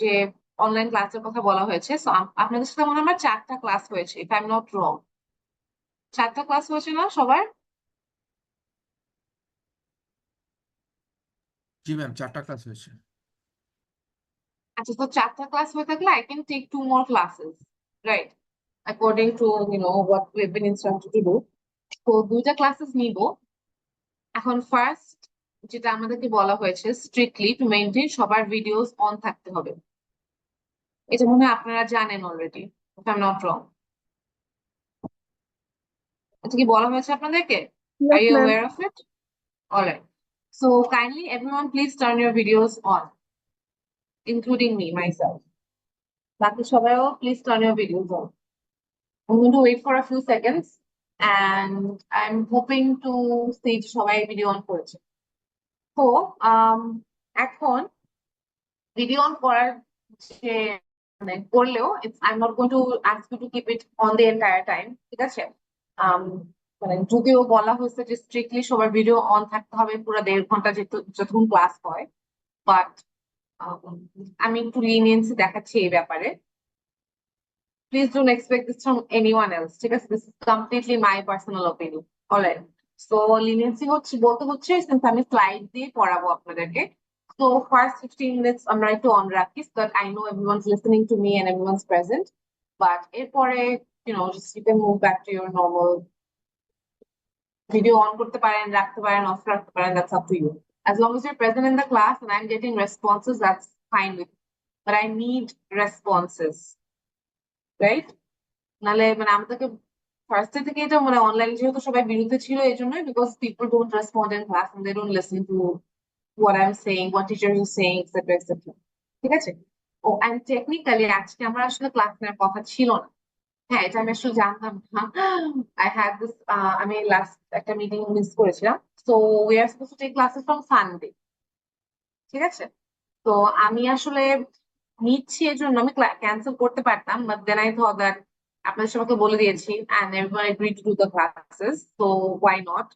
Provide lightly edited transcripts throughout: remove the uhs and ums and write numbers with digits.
যে অনলাইন ক্লাসের কথা বলা হয়েছে, সো আপনাদের সাথে মনে হয় আমার 4টা ক্লাস হয়েছে, ইফ আই এম নট রং। 4টা ক্লাস হয়েছে না সবার? জি ম্যাম, 4টা ক্লাস হয়েছে। আচ্ছা, তো 4টা ক্লাস হয়ে থাকলে I can take 2 more classes, right? According to what we have been instructed to do. তো 2টা ক্লাসেস নিব। এখন ফার্স্ট যেটা আমাদেরকে বলা হয়েছে, স্ট্রিক্টলি টু মেনটেন সবার ভিডিওস অন থাকতে হবে। এটা মনে হয় আপনারা জানেন already, if I am not wrong. এটা কি বলা হয়েছে আপনাদেরকে? আর Yes, you ma'am. Aware of it? Alright. So kindly everyone please turn your videos on, including me, myself. বাকি সবাইও please turn your videos on. I'm going to wait for a few seconds and I'm hoping to see যে সবাই video on করেছে। তো এখন video on করার যে মানে করলেও I'm not going to ask you to keep it on the entire time, ঠিক আছে? আম, মানে যদিও বলা হয়েছে যে স্ট্রিক্টলি সবার ভিডিও অন থাকতে হবে পুরো 1.5 ঘন্টা যতক্ষণ ক্লাস হয়, বাট আমি একটু লিনিয়েন্সি দেখাচ্ছি এই ব্যাপারে। Please don't expect this from anyone else, ঠিক আছে? This is completely my personal opinion. Alright. So leniency বলতে হচ্ছে সিন্স আমি স্লাইড দিয়ে পড়াবো আপনাদেরকে, তো ফার্স্ট 15 minutes আমরা একটু অন রাখি so that I know everyone's listening to me and everyone's present. But এরপরে just you can move back to your normal. Video on করতে পারেন, রাখতে পারেন, অফ রাখতে পারেন, that's up to you. As long as you're present in the class and I'm getting responses, that's fine with me. But I need responses, right? নাহলে মানে আমাদেরকে first থেকে এটা মানে অনলাইন যেহেতু সবাই বিরুদ্ধে ছিল এই জন্যই, because people don't respond in class and they don't listen to what I'm saying, what teacher is saying, etc., etc. ঠিক আছে? ও and technically আজকে আমার আসলে ক্লাস নেওয়ার কথা ছিল না। হ্যাঁ, এটা আমি আসলে জানতাম না। আই হ্যাড দিস, আমি লাস্ট একটা মিটিং মিস করেছিলাম। So we are suppose to take classes from Sunday, ঠিক আছে? তো আমি আসলে নিচ্ছি এই জন্য আমি ক্যান্সেল করতে পারতাম, but then I thought that আপনাদের সবাইকে বলে দিয়েছি and everyone agree to do the classes, so why not.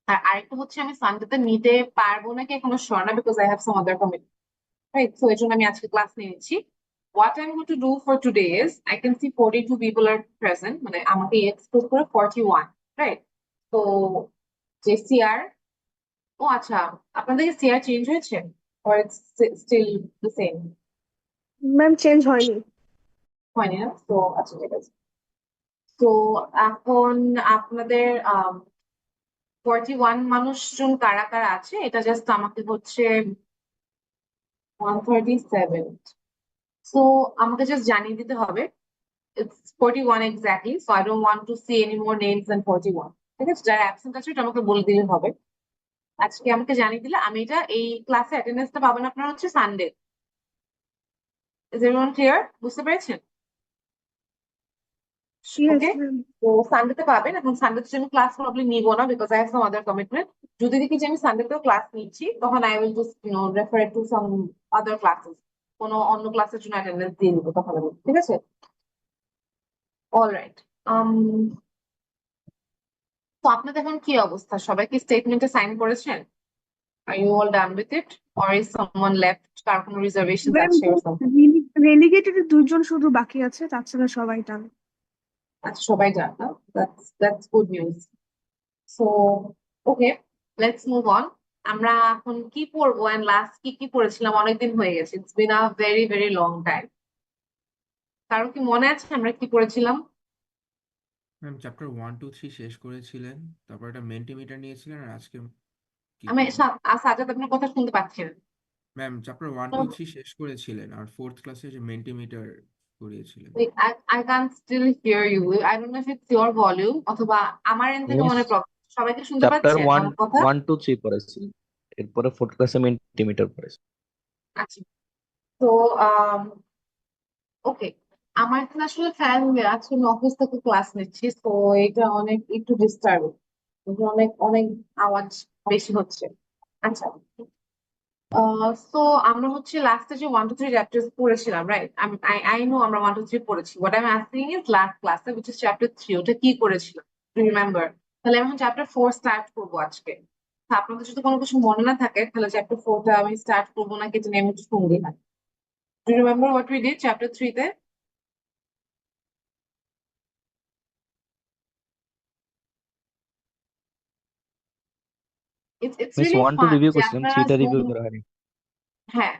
আর আরেকটা হচ্ছে আমি সানডেতে নিতে পারবো নাকি এখনো শিওর না, because I have some other commitment, right? So এই জন্য আমি আজকে ক্লাস নিয়ে নিচ্ছি। What I'm going to do for today is I can see 42 people are present, মানে আমাকে এক্সপোজ করে 41, right? তো যে সিআর, ও আচ্ছা, আপনাদের সিআর চেঞ্জ হয়েছে or it's still the same? Ma'am, change হয়নি। হয়নি না? তো আচ্ছা, ঠিক আছে। তো এখন আপনাদের 41 মানুষজন কারা কারা আছে এটা জাস্ট আমাকে হচ্ছে 137, সো আমাকে জাস্ট জানিয়ে দিতে হবে। It's 41 exactly, so I don't want to see any more names than 41. ঠিক আছে, যারা অ্যাবসেন্ট আছে এটা আমাকে বলে দিলে হবে। আজকে আমাকে জানিয়ে দিলে আমি এটা এই ক্লাসে অ্যাটেন্ডেন্সটা পাবেন আপনারা হচ্ছে সানডে। Is everyone clear? বুঝতে পেরেছেন? Yes, ওকে। ma'am. তো সানডেতে পাবেন। এখন সানডেতে আমি ক্লাস প্রবলি নিব না, because I have some other commitment. যদি দেখি যে আমি সানডেতেও ক্লাস নিচ্ছি, তখন I will just refer to some other classes. কোনো অন্য ক্লাসের জন্য অ্যাটেন্ডেন্স দিয়ে দিব তখন আমি, ঠিক আছে? অলরাইট। তো আপনাদের এখন কি অবস্থা? সবাই কি স্টেটমেন্টে সাইন করেছেন? Are you all done with it? Or is someone left? কার কোনো reservations Ma'am, আছে or something? রেলিগেটেড দুজন শুধু বাকি আছে, তাছাড়া সবাই ডান। আচ্ছা, সবাই done না? That's good news. So, okay, let's move on. আমরা এখন কি পড়বো and last কি কি পড়েছিলাম অনেকদিন হয়ে গেছে। It's been a very very long time. কারো কি মনে আছে আমরা কি পড়েছিলাম? ম্যাম, চ্যাপ্টার 1 2 3 শেষ করেছিলেন, তারপর একটা মেন্টিমিটার নিয়েছিলেন, আর আজকে কি আমি পড়বেন? সাজাদ আপনার কথা শুনতে পাচ্ছি না। ম্যাম, চ্যাপ্টার 1 2 3 শেষ করেছিলেন, আর ফোর্থ ক্লাসে যে মেন্টিমিটার করিয়েছিলেন। I can't still hear you. I don't know if it's your volume অথবা আমার এন্ড থেকে মিস মনে প্রবলেম। সবাইকে শুনতে চ্যাপ্টার পাচ্ছেন ওয়ান আমার কথা? 1 2 3 পড়েছি, এরপরে ফোর্থ ক্লাসে মিনিমিটার পড়েছি। আচ্ছা। তো ওকে, আমার এখানে আসলে ফ্যান আছে, আমি অফিস থেকে ক্লাস নিচ্ছি, তো এটা অনেক একটু ডিস্টার্ব, অনেক অনেক আওয়াজ বেশি হচ্ছে। আচ্ছা। তো আমরা হচ্ছে লাস্টে যে 1 2 3 চ্যাপ্টার্স পড়েছিলাম, রাইট? আই নো আমরা 1 2 3 পড়েছি। What I am asking is last ক্লাসে হুইচ ইজ চ্যাপ্টার 3 ওটা কি করেছিলাম, ডু রিমেম্বার? তাহলে আমি এখন চ্যাপ্টার 4 স্টার্ট করবো আজকে। তা আপনাদের যদি কোনো কিছু মনে না থাকে তাহলে চ্যাপ্টার 4টা আমি স্টার্ট করবো নাকি এটা নিয়ে আমি একটু শুনবি না। Do you remember what we did chapter 3 তে? It's miss really 1 2 fun review যে করছিলাম আপনারা 3টা রিভিউ জুম, করা হয়নি। হ্যাঁ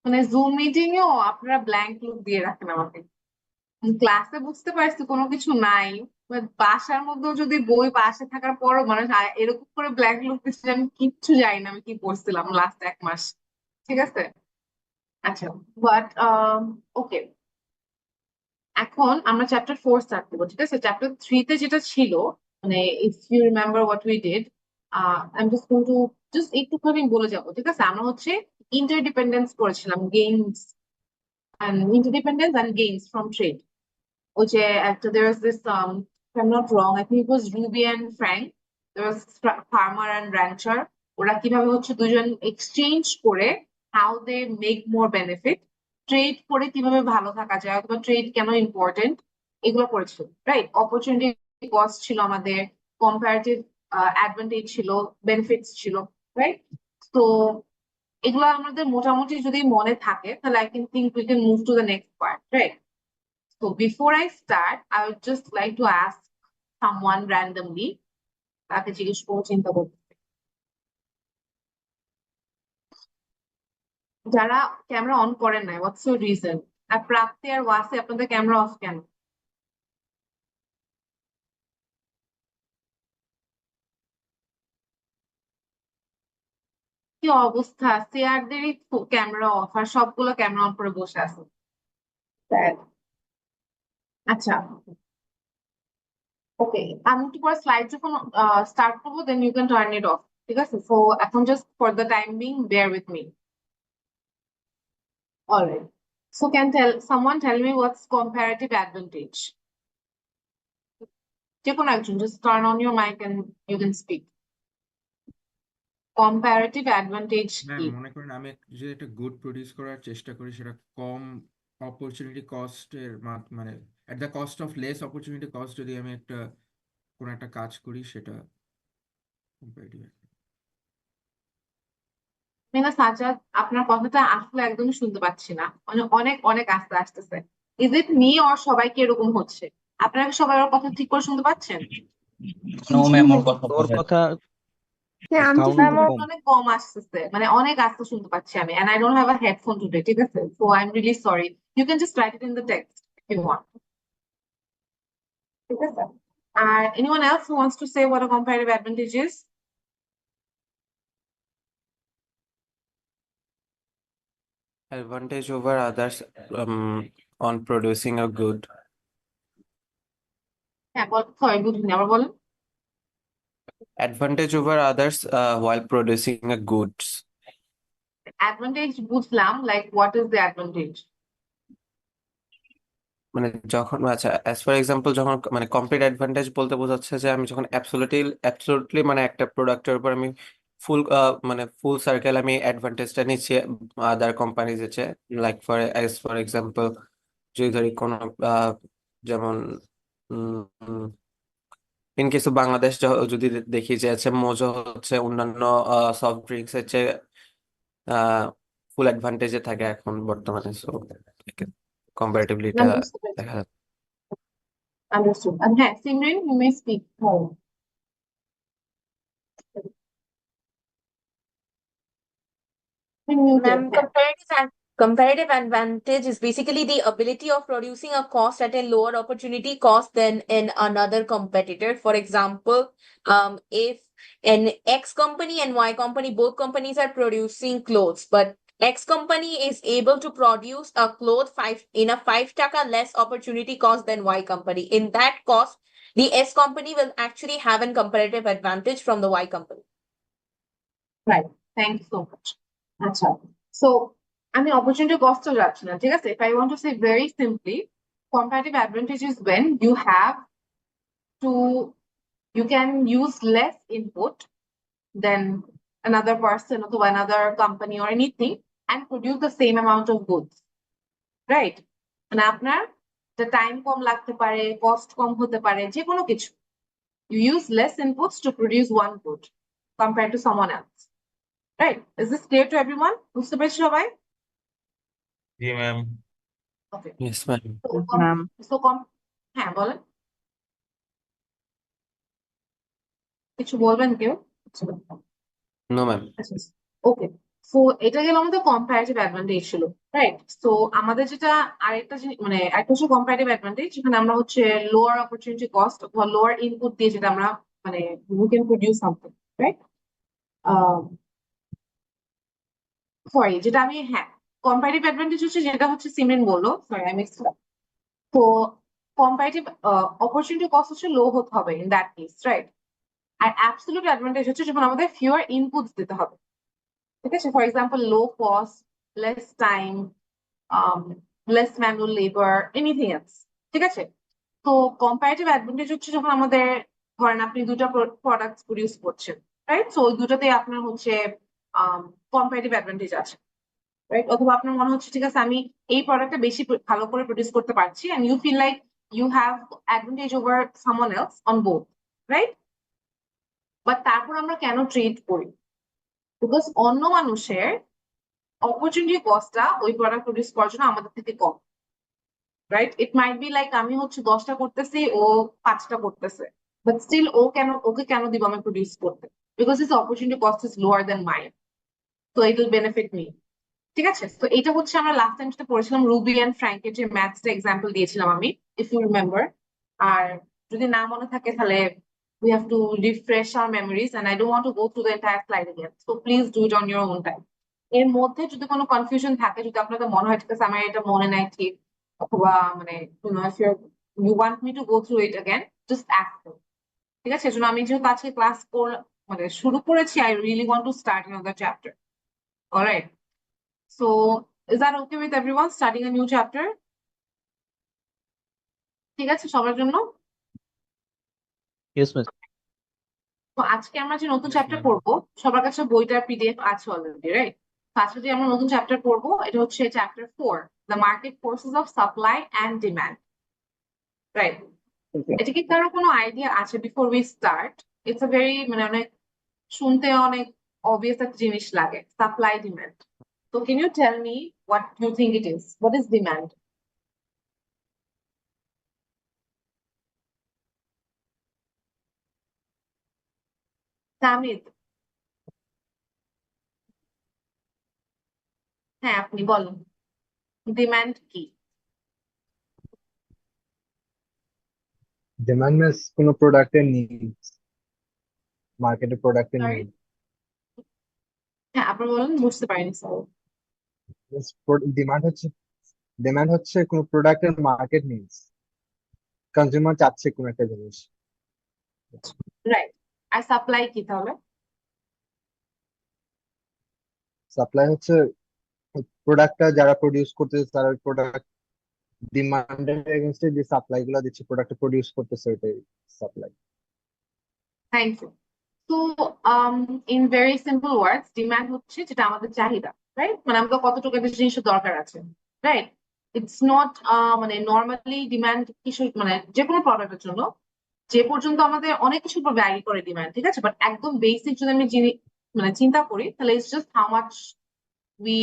মানে জুম মিটিং এও আপনারা ব্ল্যাঙ্ক লুক দিয়ে রাখেন আমাকে। ক্লাসে বুঝতে পারছি কোনো কিছু নাই, বাট বাসার মধ্যেও যদি বই পাশে থাকার পরও মানুষ এরকম করে ব্ল্যাঙ্ক লুক দিচ্ছে, আমি কিচ্ছু জানি না আমি কি পড়ছিলাম লাস্ট 1 মাস। ঠিক আছে, আচ্ছা, বাট ওকে, এখন আমরা চ্যাপ্টার 4 স্টার্ট করবো। ঠিক আছে, চ্যাপ্টার 3 তে যেটা ছিল, মানে if you remember what we did, I am just going to just একটুখানি বলে যাবো। ঠিক আছে, আমরা হচ্ছে ইন্টারডিপেন্ডেন্স করেছিলাম, gains and interdependence and gains from trade. Which after there was this if I'm not wrong, I think it was Ruby and Frank. There was farmer and rancher. ওরা কিভাবে হচ্ছে দুজন এক্সচেঞ্জ করে how they make more benefit, trade করে কিভাবে ভালো থাকা যায় অথবা ট্রেড কেন ইম্পর্টেন্ট, এগুলো পড়েছিল। রাইট, অপরচুনিটি কস্ট ছিল আমাদের, কম্পারেটিভ অ্যাডভান্টেজ ছিল, বেনিফিটস ছিল। রাইট, তো এগুলো আমাদের মোটামুটি যদি মনে থাকে তাহলে I can think we can move to the next part, right? So before I start, I would just like to ask someone randomly, তাকে জিজ্ঞেস করবো চিন্তা করতে, যারা ক্যামেরা অন করেন নাই, হোয়াটস ইউর রিজন? আর প্রাপ্তি আর ওয়াসে আপনাদের ক্যামেরা অফ কেন? কি অবস্থা, সিআরদেরই ক্যামেরা অফ আর সবগুলো ক্যামেরা অন করে বসে আছে। Sad. আচ্ছা, ওকে, আমি একটু পরে স্লাইড যখন স্টার্ট করবো then you can turn it off. ঠিক আছে, সো এখন just for the time being bear with me. Alright, so can someone tell me what's comparative advantage? যে কোনো একজন, just turn on your mic and you can speak. Comparative advantage ma'am কি? মনে করেন আমি যদি একটা গুড প্রডিউস করার চেষ্টা করি, সেটা কম অপরচুনিটি কস্টের মানে at the cost of less opportunity cost, যদি আমি কোনো একটা কাজ করি, সেটা comparative advantage। না সাজ্জাদ, আপনার কথাটা আসলে একদমই শুনতে পাচ্ছি না, মানে অনেক অনেক আস্তে আসতেছে। ইজ ইট মি অর সবাইকে এরকম হচ্ছে? আপনারা কি সবাই ওর কথা ঠিক করে শুনতে পাচ্ছেন? নো ম্যাম, ওর কথা তোর বোঝা কথা হ্যাঁ, আমি তো সাউন্ড ম্যাম, শুনতে ওর পাচ্ছি। কম। অনেক কম আসতেছে, মানে অনেক আস্তে শুনতে পাচ্ছি আমি, and I don't have a headphone today. ঠিক আছে, so I'm really sorry. You can just write it in the text if you want. ঠিক আছে, আর anyone else who wants to say what a comparative advantage is? Advantage over others on producing a good. হ্যাঁ, sorry বুঝিনি, আবার বলেন। Advantage over others while producing a goods. Advantage বুঝলাম, like what is the advantage? মানে যখন আচ্ছা as for example, যখন মানে কমপ্লিট অ্যাডভান্টেজ বলতে বোঝাচ্ছে যে আমি যখন অ্যাবসলিউটলি মানে একটা প্রোডাক্টের উপর আমি ফুল মানে ফুল সার্কেল আমি অ্যাডভান্টেজটা নিচ্ছি আদার কোম্পানিজ এসে, লাইক অ্যাজ ফর এক্সাম্পল যদি ধরি কোনো যেমন ইন কেস বাংলাদেশ যদি দেখি যে আছে মোজো হচ্ছে অন্যান্য সফট ড্রিঙ্কস এর চেয়ে ফুল অ্যাডভান্টেজে থাকে এখন বর্তমানে, সো কম্পারেটিভলি এটা বুঝতে পেরেছি, দেখা যাচ্ছে। আন্ডারস্টুড। হ্যাঁ, Simran, you may speak more. Muted, Ma'am, হ্যাঁ। comparative advantage is basically the ability of producing a cost at a lower opportunity cost than in another competitor. For example, if an X company and Y company, both companies are producing clothes, but X company is able to produce a cloth in a 5 taka less opportunity cost than Y company. In that cost, the S company will actually have a comparative advantage from the Y company. Right, thank you so much. আচ্ছা, so আমি opportunity কস্টও যাচ্ছি না। ঠিক আছে, if I want to say very simply, comparative advantage is when to you can use less input than another person or another company or anything and produce the same amount of goods, right? মানে আপনার the time কম লাগতে পারে, cost কম হতে পারে, যে কোনো কিছু, you use less inputs to produce one good compared to someone else. Right? Is this clear to everyone? বুঝতে পেরেছি সবাই? জি ম্যাম। ওকে Yes, ma'am. ম্যাম সো কম হ্যাঁ বলেন কিছু বলবেন কেউ আচ্ছা No, ma'am. ওকে সো এটা গেল আমাদের কম্পারেটিভ অ্যাডভান্টেজ ছিল রাইট সো আমাদের যেটা আরেকটা মানে একটা হচ্ছে কম্পারেটিভ অ্যাডভান্টেজ যেখানে আমরা হচ্ছে লোয়ার অপরচুনিটি কস্ট অথবা লোয়ার ইনপুট দিয়ে যেটা আমরা মানে we can produce something right sorry যেটা আমি হ্যাঁ কম্পারেটিভ অ্যাডভান্টেজ হচ্ছে যেটা হচ্ছে সিমরেন বললো সরি আই মিক্সড আপ তো কম্পারেটিভ অপরচুনিটি কস্ট হচ্ছে লো হতে হবে ইন দ্যাট কেস রাইট আর অ্যাবসলিউট অ্যাডভান্টেজ হচ্ছে যখন আমাদের ফিউয়ার ইনপুটস দিতে হবে ঠিক আছে for example low cost less time less manual labour anything else ঠিক আছে তো কম্পারেটিভ অ্যাডভান্টেজ হচ্ছে যখন আমাদের ধরেন আপনি দুটা প্রোডাক্ট প্রডিউস করছেন রাইট সো ওই দুটাতে আপনার হচ্ছে কম্পারেটিভ অ্যাডভান্টেজ আছে রাইট অথবা আপনার মনে হচ্ছে ঠিক আছে আমি এই প্রোডাক্টটা বেশি ভালো করে প্রডিউস করতে পারছি and you feel like you have advantage over someone else on both right but তারপর আমরা কেন ট্রেড করি বিকজ অন্য মানুষের অপরচুনিটি কস্টটা ওই প্রোডাক্ট প্রডিউস করার জন্য আমাদের থেকে কম right it might be like আমি হচ্ছে 10টা করতেছি ও 5টা করতেছে বাট স্টিল ওকে কেন দিব আমি প্রডিউস করতে because it's opportunity cost is lower then mine তো ইট উইল বেনিফিট মি ঠিক আছে তো এটা হচ্ছে আমরা লাস্ট টাইম যেটা পড়েছিলাম রুবি এন্ড ফ্র্যাঙ্কের যে ম্যাথসটা এক্সাম্পল দিয়েছিলাম আমি ইফ ইউ রিমেম্বার আর যদি না মনে থাকে তাহলে we have to refresh our memories and I don't want to go through the entire slide again so please do it on your own time এর মধ্যে যদি কোনো কনফিউশন থাকে যদি আপনাদের মনে হয় ঠিক আছে আমার এটা মনে নাই ঠিক অথবা মানে if you want me to go through it again just ask me ঠিক আছে এজন্য আমি যেহেতু আজকে ক্লাস মানে শুরু করেছি I really want to start another chapter alright so is that okay with everyone starting a new chapter ঠিক আছে সবার জন্য Yes, miss. তো আজকে আমরা যে নতুন Yes, চ্যাপ্টার ma'am. পড়বো সবার কাছে বইটার পিডিএফ আছে অলরেডি রাইট আজকে যে আমরা নতুন চ্যাপ্টার পড়বো এটা হচ্ছে chapter 4 the market forces of supply and demand right এটা কি কারো কোনো আইডিয়া আছে before we start it's a very মানে অনেক শুনতে অনেক অবভিয়াস একটা জিনিস লাগে সাপ্লাই ডিমান্ড তো can you tell me what you think it is what is demand তামিদ হ্যাঁ আপনি বলেন ডিমান্ড কি ডিমান্ড মিনস কোনো প্রোডাক্টের নিড, মার্কেটে প্রোডাক্টের Sorry? নিড। হ্যাঁ আপনি বলেন বুঝতে পারিনি স্যার ডিমান্ড হচ্ছে কোনো প্রোডাক্টের মার্কেট নিডস, কনজিউমার চাচ্ছে কোনো একটা জিনিস। রাইট আর সাপ্লাই কি তাহলে সাপ্লাই হচ্ছে প্রোডাক্টটা যারা প্রডিউস করতেছে তারা প্রোডাক্ট ডিমান্ডের এগেইনস্টে যে সাপ্লাই গুলো দিচ্ছে প্রোডাক্ট প্রডিউস করতেছে ওইটাই সাপ্লাই। থ্যাংক ইউ তো in very simple words demand হচ্ছে যেটা আমাদের চাহিদা রাইট মানে আমাদের কতটুকু একটা জিনিসের দরকার আছে রাইট ইটস নট মানে নর্মালি ডিমান্ড কিছু মানে যে কোনো প্রোডাক্টের জন্য যে পর্যন্ত আমাদের অনেক কিছুর উপর ভ্যারি করে ডিমান্ড ঠিক আছে বাট একদম বেসিক যদি আমি মানে চিন্তা করি তাহলে it's just how much we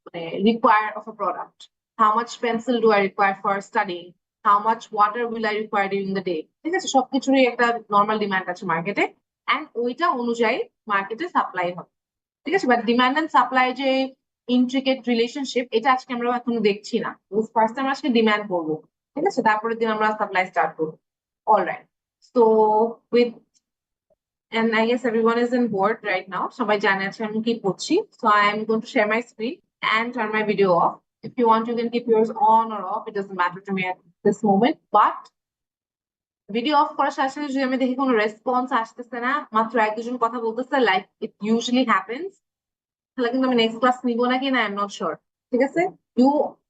মানে require of a product how much pencil do I require for studying how much water will I require during the day ঠিক আছে সবকিছুরই একটা নর্মাল ডিমান্ড আছে মার্কেটে অ্যান্ড ওইটা অনুযায়ী মার্কেটে সাপ্লাই হবে ঠিক আছে বাট ডিমান্ড এন্ড সাপ্লাই যে ইন্ট্রিকেট রিলেশনশিপ এটা আজকে আমরা এখনো দেখছি না ফার্স্ট আমরা আজকে ডিমান্ড করবো ঠিক আছে তারপরের দিন আমরা সাপ্লাই স্টার্ট করবো alright so with and I guess everyone is on board right now সবাই জানে আছে আমি কি করছি so I am going to share my screen and turn my video off if you want you can keep yours on or off it doesn't matter to me at this moment but video of করার সাথে সাথে যদি আমি দেখি কোনো response আসতেছে না মাত্র এক দুজন কথা বলতেছে লাইক ইট ইউজুয়ালি হ্যাপেন্স তাহলে কিন্তু আমি নেক্সট ক্লাস নিবো নাকি না আই এম নট শিওর ঠিক আছে you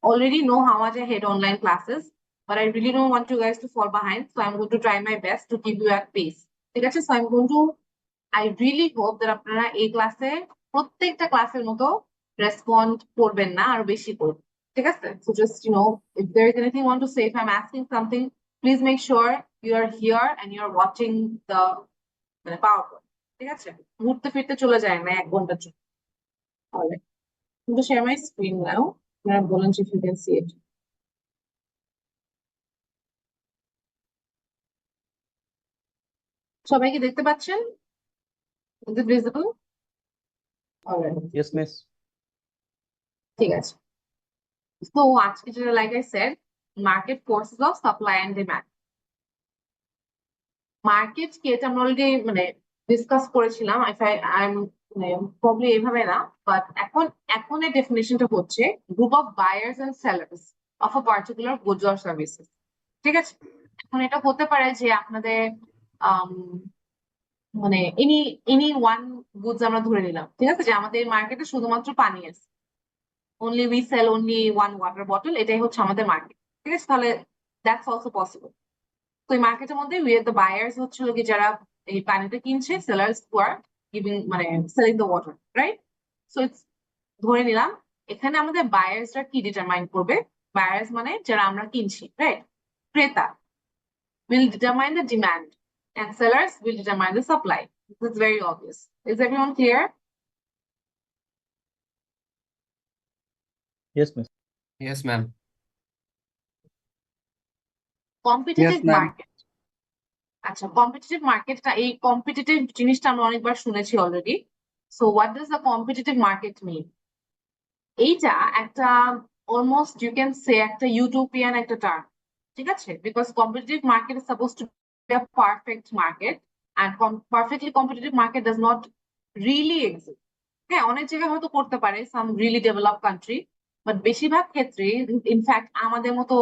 already know how much I hate online classes but I really don't want you guys to fall behind so I'm going to try my best to keep you at pace ঠিক আছে so I'm going to I really hope that আপনারা এই ক্লাসে প্রত্যেকটা ক্লাসের মতো respond করবেন না আর বেশি করবেন ঠিক আছে so just if there is anything you want to say if I'm asking something please make sure you are here and you are watching the মানে PowerPoint ঠিক আছে ঘুরতে ফিরতে চলে যায় না 1 ঘন্টার জন্য alright I'm going to share my screen now আপনারা বলেন if you can see it. সবাই কি দেখতে পাচ্ছেন? Is it visible? Alright, Yes, miss. ঠিক আছে। So আজকে যেটা like I said, market forces of supply and demand. Market কে এটা আমরা অলরেডি মানে ডিসকাস করেছিলাম প্রবলি এইভাবে না, বাট এখন এর ডেফিনেশনটা হচ্ছে group of buyers and sellers of a particular goods or services. ঠিক আছে, এখন এটা হতে পারে যে আপনাদের মানে এনি ওয়ান গুডস আমরা ধরে নিলাম, ঠিক আছে, যে আমাদের মার্কেটে শুধুমাত্র পানি আছে, only we sell only one water bottle, এটাই হচ্ছে আমাদের মার্কেট। ঠিক আছে, তাহলে দ্যাটস অলসো পসিবল। তো এই মার্কেটের মধ্যে উই আর দ্য বায়ার্স হচ্ছে কি যারা এই পানিটা কিনছে, সেলার্স হু আর গিভিং মানে selling the water, right? So it's ধরে নিলাম এখানে আমাদের বায়ার্সরা কি ডিটারমাইন করবে, বায়ার্স মানে যারা আমরা কিনছি, রাইট? ক্রেতা will determine the demand and sellers will determine the supply. This is very obvious. Is everyone clear? Yes, miss. Yes, ma'am. Competitive ma'am. Market. আচ্ছা, কম্পিটিটিভ মার্কেটটা, এই কম্পিটিটিভ জিনিসটা আমরা অনেকবার শুনেছি already. So what does the competitive market mean? এইটা একটা almost you can say একটা ইউটোপিয়ান একটা টার্ম, ঠিক আছে, because competitive market is suppose two be a perfect market and perfectly competitive market does not really exist. হ্যাঁ, অনেক জায়গায় হয়তো করতে পারে some really develop country, but বেশিরভাগ ক্ষেত্রে ইনফ্যাক্ট আমাদের মতো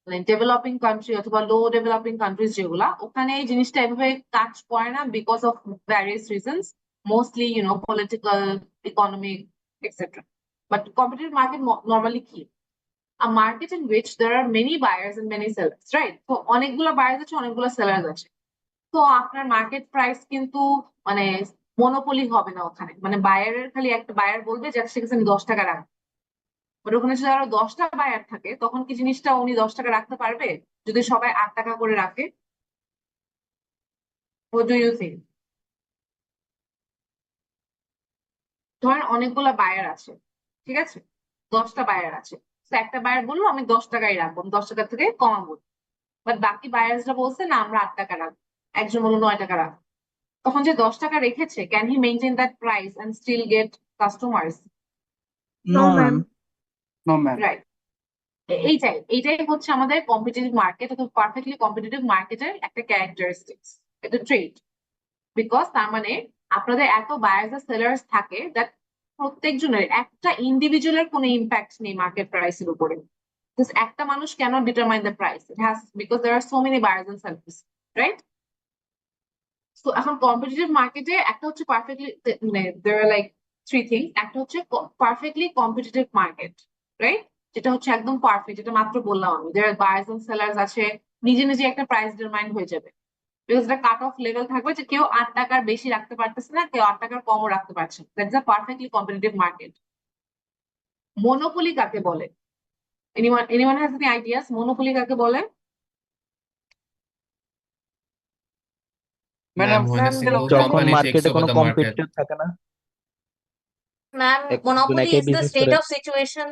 মানে ডেভেলপিং কান্ট্রি অথবা লো ডেভেলপিং কান্ট্রিজ যেগুলা, ওখানে এই জিনিসটা এভাবে কাজ করে না because of various reasons, mostly political, economic, etcetera. But competitive market normally কি? A market in which there are many buyers and many sellers, right? So অনেকগুলো বায়ার্স আছে, অনেকগুলো সেলার্স আছে। তো আপনার মার্কেট প্রাইস কিন্তু মানে মনোপলি হবে না ওখানে, মানে বায়ারের খালি একটা বায়ার বলবে যে ঠিক আছে আমি 10 টাকা রাখবো, বাট ওখানে যদি আরো 10টা বায়ার থাকে তখন কি জিনিসটা উনি 10 টাকা রাখতে পারবে যদি সবাই 8 টাকা করে রাখে? What do you think? ধরেন অনেকগুলো বায়ার আছে, ঠিক আছে, 10টা বায়ার আছে, তো একটা বায়ার বললো আমি 10 টাকাই রাখবো, 10 টাকা থেকে কমাবো, বাট বাকি বায়ার্সরা বলছে না আমরা 8 টাকা রাখবো, একজন বললো 9 টাকা রাখবো, তখন যে 10 টাকা রেখেছে can he maintain that price and still get customers? No, No, ma'am. ma'am. No, ma'am. Right, এইটাই হচ্ছে আমাদের কম্পিটিটিভ মার্কেট অথবা পারফেক্টলি কম্পিটিটিভ মার্কেটের একটা ক্যারেক্টারিস্টিক্স, একটা ট্রেড। বিকজ তার মানে আপনাদের এত বায়ার্স আর সেলার্স থাকে দ্যাট প্রত্যেকজনের একটা ইন্ডিভিজুয়ালের কোনো ইম্প্যাক্ট নেই মার্কেট প্রাইসের উপরে। একটা মানুষ cannot determine the price. It has because there are so many buyers and sellers, right? So এখন কম্পিটিটিভ মার্কেটে একটা হচ্ছে পারফেক্টলি মানে there are like three things. একটা হচ্ছে পারফেক্টলি কম্পিটিটিভ মার্কেট, রাইট? যেটা হচ্ছে একদম পারফেক্ট, যেটা মাত্র বললাম আমি, there are buyers and sellers আছে, নিজে নিজে একটা প্রাইস ডিটারমাইন হয়ে যাবে, বিকজ এটা কাট অফ লেভেল থাকবে যে কেউ 8 টাকার বেশি রাখতে পারতেছে না, কেউ 8 টাকার কমও রাখতে পারছে না। That's a perfectly competitive market. Monopoly কাকে বলে? anyone has any ideas? Monopoly কাকে বলে? Madam, Ma'am, when a Ma'am, single যখন যখন company takes মার্কেটে over কোনো the market. কম্পিটিটর থাকে না, Ma'am, একজন monopoly একাই is the বিজনেস state করে। of situation.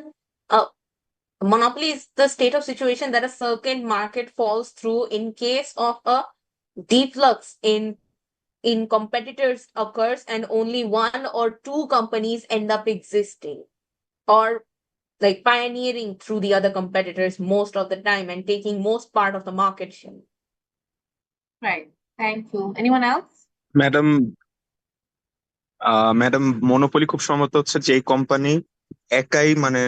Monopoly is the state of situation that a certain market falls through in case of a deflux in competitors occurs and only one or two companies end up existing or like pioneering through the other competitors most of the time and taking most part of the market share. Right, thank you. Anyone else? Madam madam monopoly খুব সম্ভবত হচ্ছে যে company একাই মানে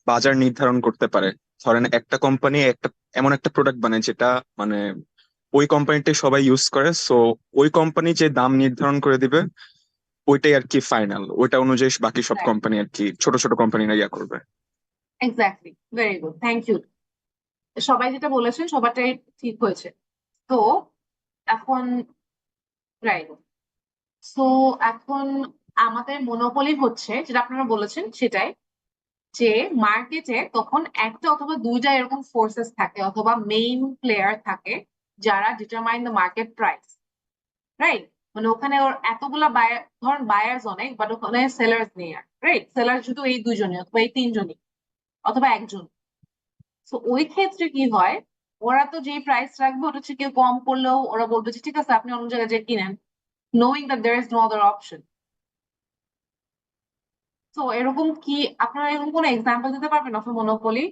বাজার নির্ধারণ করতে পারে। ধরেন একটা কোম্পানি এমন একটা প্রোডাক্ট বানায় যেটা মানে ওই কোম্পানিটাই সবাই ইউজ করে, সো ওই কোম্পানি যে দাম নির্ধারণ করে দিবে ওইটাই আর কি ফাইনাল, ওইটা অনুযায়ী বাকি সব Right. কোম্পানি আর কি ছোট ছোট কোম্পানিরা ইয়া করবে। Exactly, very good, thank you. সবাই যেটা বলেছেন সবারটাই ঠিক হয়েছে। তো এখন রাইট, সো এখন আমাদের মনোপলি হচ্ছে যেটা আপনারা বলেছেন সেটাই, যে মার্কেটে তখন একটা অথবা দুইটা এরকম ফোর্সেস থাকে অথবা মেইন প্লেয়ার থাকে যারা determine the market price, right? মানে ওখানে ওর এতগুলা বায়ার, ধরুন বায়ার্স অনেক বাট ওখানে সেলার্স নেই, রাইট? সেলার শুধু এই দুজনই অথবা এই তিনজনই, অথবা একজন। তো ওই ক্ষেত্রে কি হয়, ওরা তো যেই প্রাইস রাখবে ওটা হচ্ছে কেউ কম করলেও ওরা বলবে যে ঠিক আছে আপনি অন্য জায়গায় যে কিনেন, knowing that there is no other option. তো এরকম কি আপনারা এরকম কোনো এক্সাম্পল দিতে পারবেন of monopoly?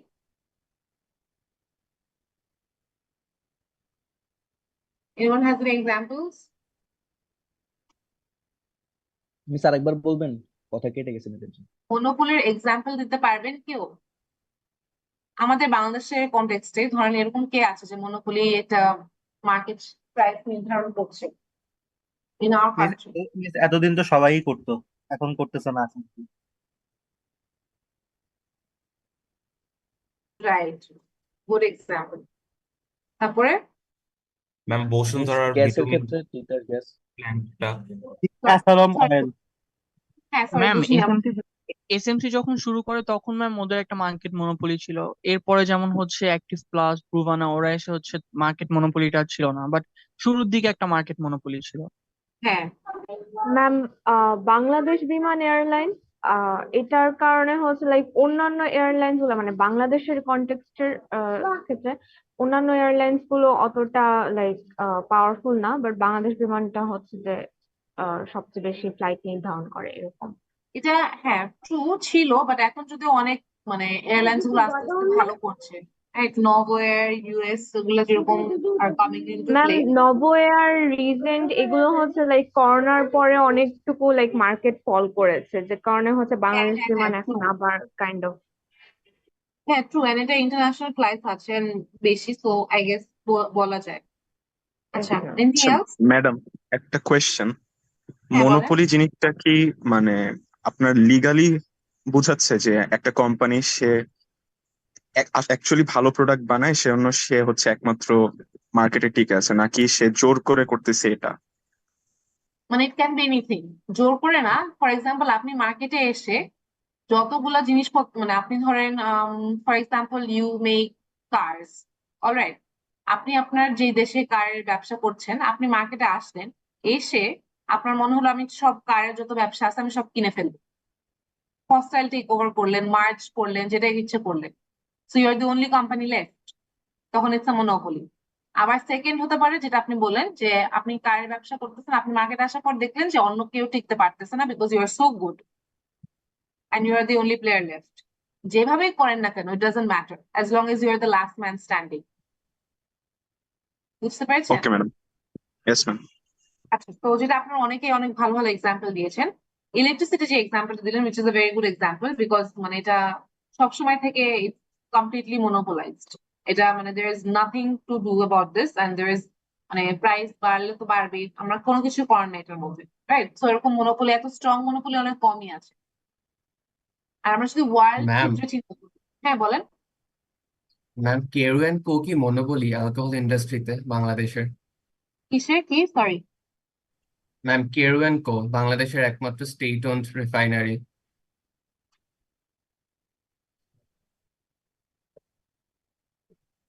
Anyone has any examples? Miss আরেকবার বলবেন, কথা কেটে গেছে মেয়েদের জন্য। মনোপলির এক্সাম্পল দিতে পারবেন কেউ আমাদের বাংলাদেশের কনটেক্সটে? ধরেন এরকম কে আছে যে মনোপলি একটা মার্কেট প্রাইস নির্ধারণ করছে ইন আওয়ার কান্ট্রি? এতদিন তো সবাই করতো, এখন করতেছে না এখন। Right, good example. তারপরে ম্যাম মিস বসুন্ধরার গ্যাসের ভিটামিন ক্ষেত্রে লিটার গ্যাস। প্ল্যান্টটা অ্যাসালম sorry, oil. হ্যাঁ সরি ম্যাম বুঝিনি এসএমসি যখন শুরু করে তখন ম্যাম ওদের একটা মার্কেট মনোপলি ছিল। এরপরে যেমন হচ্ছে অ্যাক্টিভ প্লাস, ব্রুভানা, ওরা এসে হচ্ছে মার্কেট মনোপলিটা ছিল না, বাট শুরুর দিকে একটা মার্কেট মনোপলি ছিল। হ্যাঁ ম্যাম বাংলাদেশ বিমান এয়ারলাইন এটার কারণে হচ্ছে লাইক অন্যান্য এয়ারলাইন্স গুলো মানে বাংলাদেশের কন্টেক্সটের ক্ষেত্রে অন্যান্য এয়ারলাইন্স গুলো অতটা লাইক পাওয়ারফুল না, বাট বাংলাদেশ বিমানটা হচ্ছে যে সবচেয়ে বেশি ফ্লাইট নির্ধারণ করে এরকম। এটা হ্যাঁ ট্রু ছিল, বাট এখন যদি অনেক মানে এয়ারলাইন্স গুলো আস্তে আস্তে ভালো করছে, রাইট? নভো এয়ার, ইউএস, এগুলো যেরকম are coming into ma'am play. Novo air, Regent এগুলো হচ্ছে লাইক করোনার পরে অনেকটুকু লাইক মার্কেট ফল করেছে, যে কারণে হচ্ছে হ্যাঁ বাংলাদেশ হ্যাঁ বিমান হ্যাঁ এখন ট্রু, আবার কাইন্ড অফ। হ্যাঁ ট্রু, এন্ড এটা ইন্টারন্যাশনাল ফ্লাইটস আছেন বেশি, সো আই গেস বলা যায়। আচ্ছা, এনিথিং এলস? ম্যাডাম, একটা কোয়েশ্চেন, হ্যাঁ বলেন। মনোপলি জিনিসটা কি মানে আপনার লিগালি বুঝাচ্ছে যে একটা কোম্পানি সে অ্যাকচুয়ালি ভালো প্রোডাক্ট বানায় সে অন্য সে হচ্ছে একমাত্র মার্কেটে টিকে আছে, নাকি সে জোর করে করতেছে এটা? মানে ইট ক্যান বি এনিথিং, জোর করে না। ফর এক্সাম্পল আপনি মার্কেটে এসে যতগুলা জিনিসপত্র মানে আপনি ধরেন for example you make cars, alright, আপনি আপনার যে দেশে কারের ব্যবসা করছেন আপনি মার্কেটে আসলেন, এসে আপনার মনে হলো আমি সব কারের যত ব্যবসা আছে আমি সব কিনে ফেলবো, হস্টাইল টেক ওভার করলেন, মার্জ করলেন, যেটা ইচ্ছে করলেন, so you are the only company left, তখন ইটস আ মনোপলি। আবার সেকেন্ড হতে পারে যেটা আপনি বললেন যে আপনি কারের ব্যবসা করতেছেন, আপনি মার্কেটে আসার পর দেখলেন যে অন্য কেউ টিকতে পারতেছে না because you are so good and you are the only player left. যেভাবেই করেন না কেন, it doesn't matter as long as you are the last man standing. বুঝতে পেরেছেন? Okay madam, yes ma'am. আচ্ছা, তো যেটা আপনারা অনেকেই অনেক ভালো ভালো এক্সাম্পল দিয়েছেন, ইলেকট্রিসিটি যে এক্সাম্পলটা দিলেন which is a very good example because মানে এটা সবসময় থেকে it's completely monopolized. এটা মানে there is nothing to do about this and there is মানে প্রাইস বাড়লে তো বাড়বেই, আমরা কোনো কিছু করার নেই এটার মধ্যে, রাইট? তো এরকম মনোপলি, এত স্ট্রং মনোপলি অনেক কমই আছে। আর আমরা যদি ওয়ার্ল্ড ম্যাম ক্ষেত্রে চিন্তা করি, হ্যাঁ বলেন। ম্যাম কেরু অ্যান্ড কো কি মনোপলি অ্যালকোহল ইন্ডাস্ট্রিতে বাংলাদেশের? কিসের কি? সরি, ম্যাম কেরু অ্যান্ড কো বাংলাদেশের একমাত্র স্টেট ওন্ড রিফাইনারি।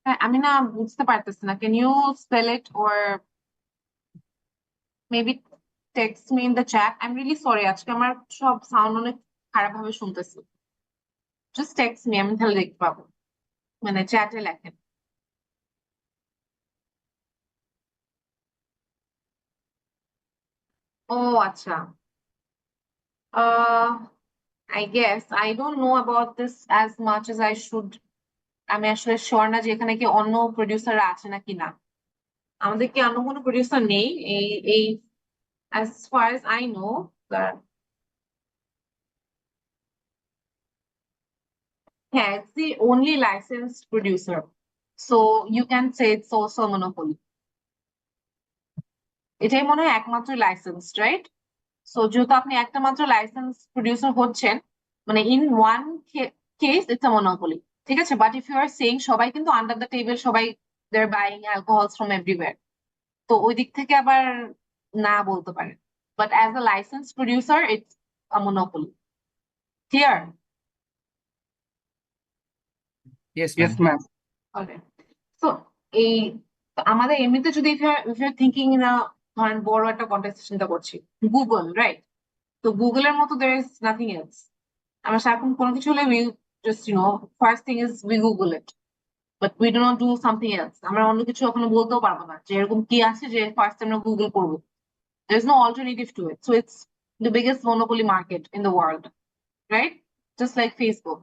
হ্যাঁ আমি না বুঝতে পারতেছি না, can you spell it or maybe text me in the chat? I am really sorry, আজকে আমার সব সাউন্ড অনেক খারাপ ভাবে শুনতেছি। জাস্ট টেক্সট মি, আমি তাহলে দেখতে পাবো, মানে চ্যাটে লেখেন। ও আচ্ছা, I guess I don't know about this as much as I should. আমি আসলে শিওর না যে এখানে কি অন্য প্রডিউসাররা আছে নাকি না। আমাদের কি অন্য কোনো প্রডিউসার নেই এই এই as far as I know, yeah, it's the only licensed producer. So you can say it's also a monopoly. এটাই মনে হয় একমাত্র লাইসেন্সড, রাইট? সো যেহেতু আপনি একটা মাত্র লাইসেন্স প্রডিউসার হচ্ছেন, মানে in one case it's a monopoly, ঠিক আছে? But if you are saying সবাই কিন্তু আন্ডার দ্য টেবিল, সবাই they are buying alcohols from everywhere, তো ওই দিক থেকে আবার না বলতে পারেন, but as a license producer it's a monopoly. Clear? Yes yes ma'am. Ma'am. Okay, so এই আমাদের এমনিতে যদি if you thinking in a ধরেন বড় একটা কন্টেক্সট চিন্তা করছি, গুগল, রাইট? তো গুগলের মতো দের ইজ নাথিং এলস। আমরা সারাক্ষণ কোনো কিছু হলে just first thing is we Google it, but we do not do something else. আমরা অন্য কিছু এখনো বলতেও পারবো না যে এরকম কি আছে যে ফার্স্ট আমরা গুগল করবো। There's no alternative to it, so it's the biggest monopoly market in the world, right? Just like Facebook.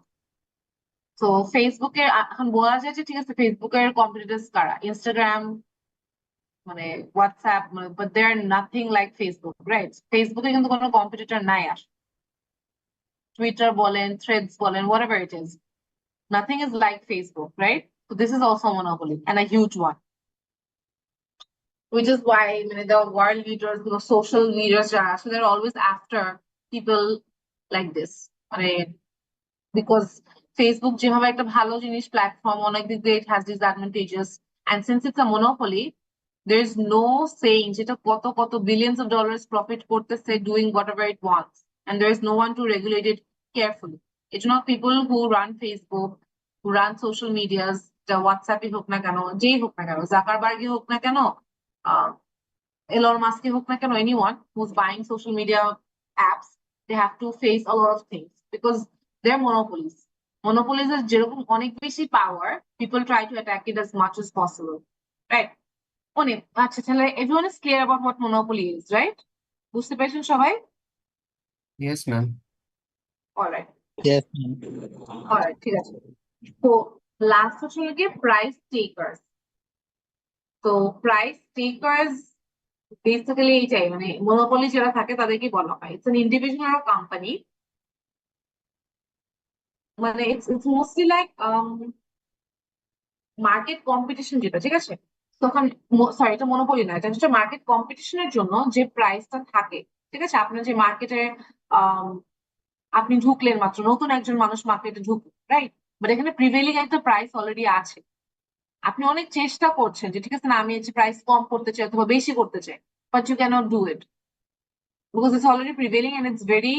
So ফেসবুকে এখন বলা যায় যে ঠিক আছে ফেসবুকের কম্পিটিটরস কারা, ইনস্টাগ্রাম মানে WhatsApp but they are nothing like Facebook, right? ফেসবুকে কিন্তু কোনো কম্পিটিটর নাই আসে, টুইটার বলেন, থ্রেডস বলেন, whatever it is, nothing is like Facebook, right? So this is also a monopoly and a huge one, which is why the world leaders, the social leaders so they're always after people like this, because Facebook যেভাবে একটা ভালো জিনিস platform, অনেক দিক দিয়ে it has disadvantages, and since it's a monopoly there is no saying যেটা কত কত billions of dollars profit করতেছে doing whatever it wants, and there is no one to regulate it carefully. It's not people who run Facebook, who run social medias, যা হোয়াটসঅ্যাপই হোক না কেন, যেই হোক না কেন, জাকারবার্গই হোক না কেন, Elon Musk হোক না কেন, anyone who's buying social media apps, they have to face a lot of things because they're monopolies. Monopolies are যেরকম অনেক বেশি power, people try to attack it as much as possible, right? আচ্ছা তাহলে everyone is clear about what monopoly is, right? বুঝতে পেরেছেন সবাই? Yes, ma'am. All right, Yes. all right, ঠিক আছে। তো লাস্ট হচ্ছে কি প্রাইস টেকার্স। তো প্রাইস টেকার্স বেসিক্যালি এইটাই, মনোপলি যারা থাকে তাদেরকে বলা হয় ইটস অ্যান ইন্ডিভিজুয়াল আর company, it's mostly like market competition যেটা, ঠিক আছে? তখন সরি এটা মনোপলি না, এটা হচ্ছে মার্কেট কম্পিটিশনের জন্য যে প্রাইসটা থাকে, ঠিক আছে? আপনার যে মার্কেটে আপনি ঢুকলেন মাত্র, নতুন একজন মানুষ মার্কেটে ঢুকলেন, রাইট? বাট এখানে প্রিভেইলিং একটা প্রাইস অলরেডি আছে, আপনি অনেক চেষ্টা করছেন যে ঠিক আছে না আমি এই প্রাইস কম করতে চাই অথবা বেশি করতে চাই, but you cannot do it because it's already prevailing and it's very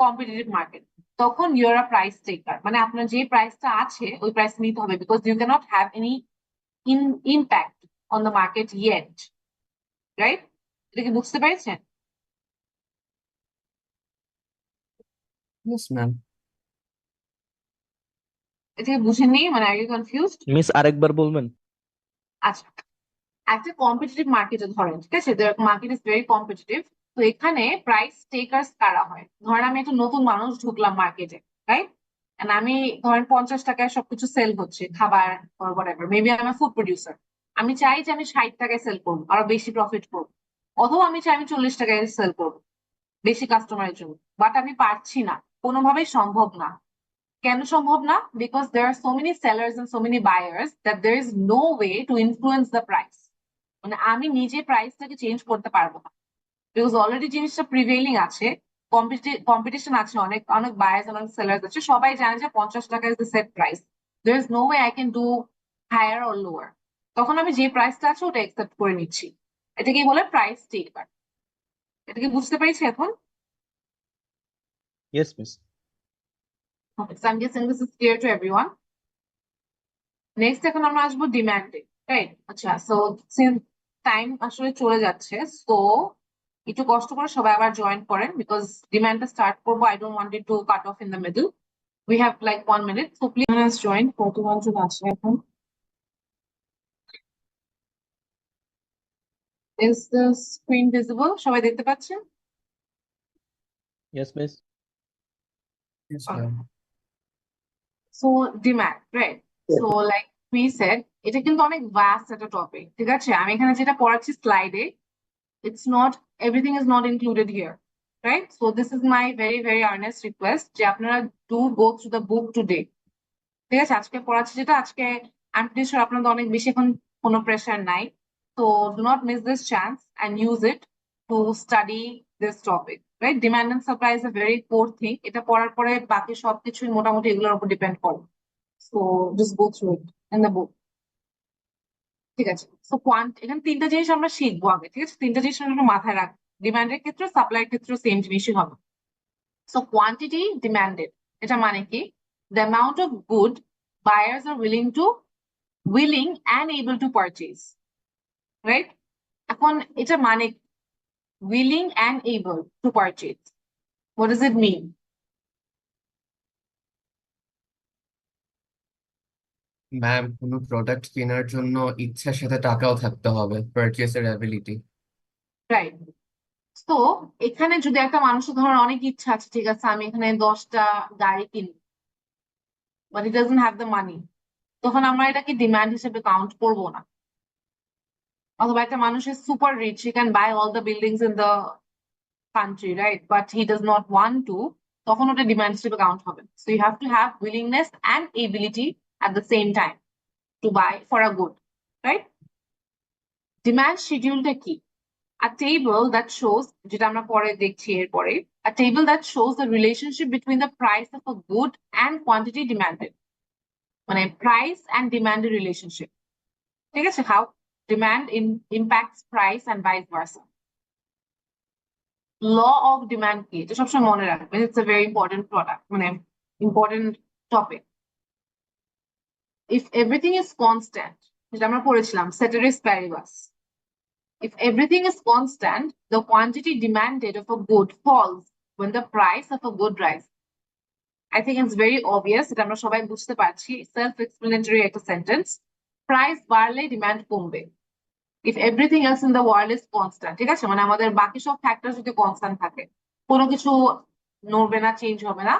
competitive market. তখন you are a price taker, আপনার যে প্রাইসটা আছে ওই প্রাইস নিতে হবে because you cannot have any impact on the market yet, right? এটা কি বুঝতে পেরেছেন? Yes, ma'am. এটা কি বুঝেননি? Are you confused? মিস আরেকবার বলবেন? আচ্ছা, একটা কম্পিটিটিভ মার্কেটে ধরেন, ঠিক আছে, মার্কেট ইজ ভেরি কম্পিটিটিভ, তো এখানে প্রাইস টেকার্স কারা হয়? ধরেন আমি একটা নতুন মানুষ ঢুকলাম মার্কেটে, রাইট? আমি ধরেন 50 টাকায় সবকিছু সেল হচ্ছে, খাবার or whatever, মেবি আমি ফুড প্রডিউসার, আমি চাই যে আমি 60 টাকায় সেল করবো, আরো বেশি প্রফিট করবো, অথবা আমি চাই আমি 40 টাকায় সেল করবো বেশি কাস্টমারের জন্য, বাট আমি পারছি না, কোনোভাবেই সম্ভব না। কেন সম্ভব না? Because there are so many sellers and so many buyers that there is no way to influence the price. আমি নিজে প্রাইসটাকে চেঞ্জ করতে পারবো না বিকজ অলরেডি জিনিসটা প্রিভেইলিং আছে, কম্পিটিশন আছে, অনেক অনেক বায়ার্স অনেক সেলার্স আছে, সবাই জানে যে 50 টাকা is the set price, there is no way I can do higher or lower. তখন আমি যে প্রাইসটা আছে ওটা অ্যাকসেপ্ট করে নিচ্ছি, এটাকে বলে প্রাইস টেকার। এটা কি বুঝতে পেরেছি এখন? Yes miss. Okay, so I'm guessing this is clear to everyone. Next এখন আমরা আসবো ডিমান্ডে, রাইট? আচ্ছা, সো সিন্স টাইম আসলে চলে যাচ্ছে, সো একটু কষ্ট করে সবাই আবার জয়েন করেন বিকজ ডিমান্ডটা স্টার্ট করবো, I don't want it to cut off in the middle. We have like 1 minute, so please join. 41 জন আছে এখন। Is the screen visible? সবাই দেখতে পাচ্ছেন? Yes miss. Yes, Okay. ma'am. So demand, right? So like we said, এটা কিন্তু অনেক vast একটা topic, ঠিক আছে? আমি এখানে যেটা পড়াচ্ছি স্লাইডে, it's not, everything is not included here, right? So this is my very very earnest request যে আপনারা do go through the book today, ঠিক আছে? আজকে পড়াচ্ছি যেটা, আজকে I'm pretty sure আপনাদের অনেক বেশি এখন কোনো প্রেশার নাই, so do not miss this chance and use it to study this topic, right? Demand and supply is a very core thing, এটা পড়ার পরে বাকি সবকিছুই মোটামুটি এগুলোর উপর ডিপেন্ড করে, so just go through it in the book, ঠিক আছে? সো এখানে তিনটা জিনিস আমরা শিখবো আগে, ঠিক আছে? তিনটা জিনিস আমরা মাথায় রাখবো, ডিমান্ডের ক্ষেত্রে সাপ্লাইয়ের ক্ষেত্রে সেম জিনিসই হবে। সো কোয়ান্টিটি ডিমান্ডেড, এটা মানে কি? The amount of good buyers are willing and able to purchase, right? এখন এটা মানে willing and able to purchase, what does it mean? Ma'am কোনো প্রোডাক্ট কেনার জন্য ইচ্ছার সাথে টাকাও থাকতে হবে, পারচেসের অ্যাবিলিটি। রাইট। তো এখানে যদি একটা মানুষের ধরুন অনেক ইচ্ছা আছে, ঠিক আছে আমি এখানে 10টা গাড়ি কিনবো, but he doesn't have the money, তখন আমরা এটাকে ডিমান্ড হিসেবে কাউন্ট করবো না। অথবা একটা মানুষের super rich, he can buy all the buildings in the country, right? But he does not want to, তখন ওটা ডিমান্ড হিসেবে কাউন্ট হবে। So you have to have willingness and ability at the same time to buy for a good, right? Demand schedule-টা কি? A table that shows, যেটা আমরা পরে দেখছি এরপরে, a table that shows the relationship between the price of a good and quantity demanded, মানে price and demand relationship, ঠিক আছে? How demand impacts price and vice versa. Law of demand কি? এটা সবসময় মনে রাখবেন, it's a very important product, মানে important topic. If everything is constant, যেটা আমরা পড়েছিলাম ceteris paribus, if everything is constant, the quantity demanded of a good falls when the price of a good rises. I think it's very obvious, এটা আমরা সবাই বুঝতে পারছি, self-explanatory একটা sentence. Price বাড়লে demand কমবে if everything else in the world is constant, ঠিক আছে? মানে আমাদের বাকি সব ফ্যাক্টর যদি কনস্ট্যান্ট থাকে, কোনো কিছু নড়বে না, চেঞ্জ হবে না,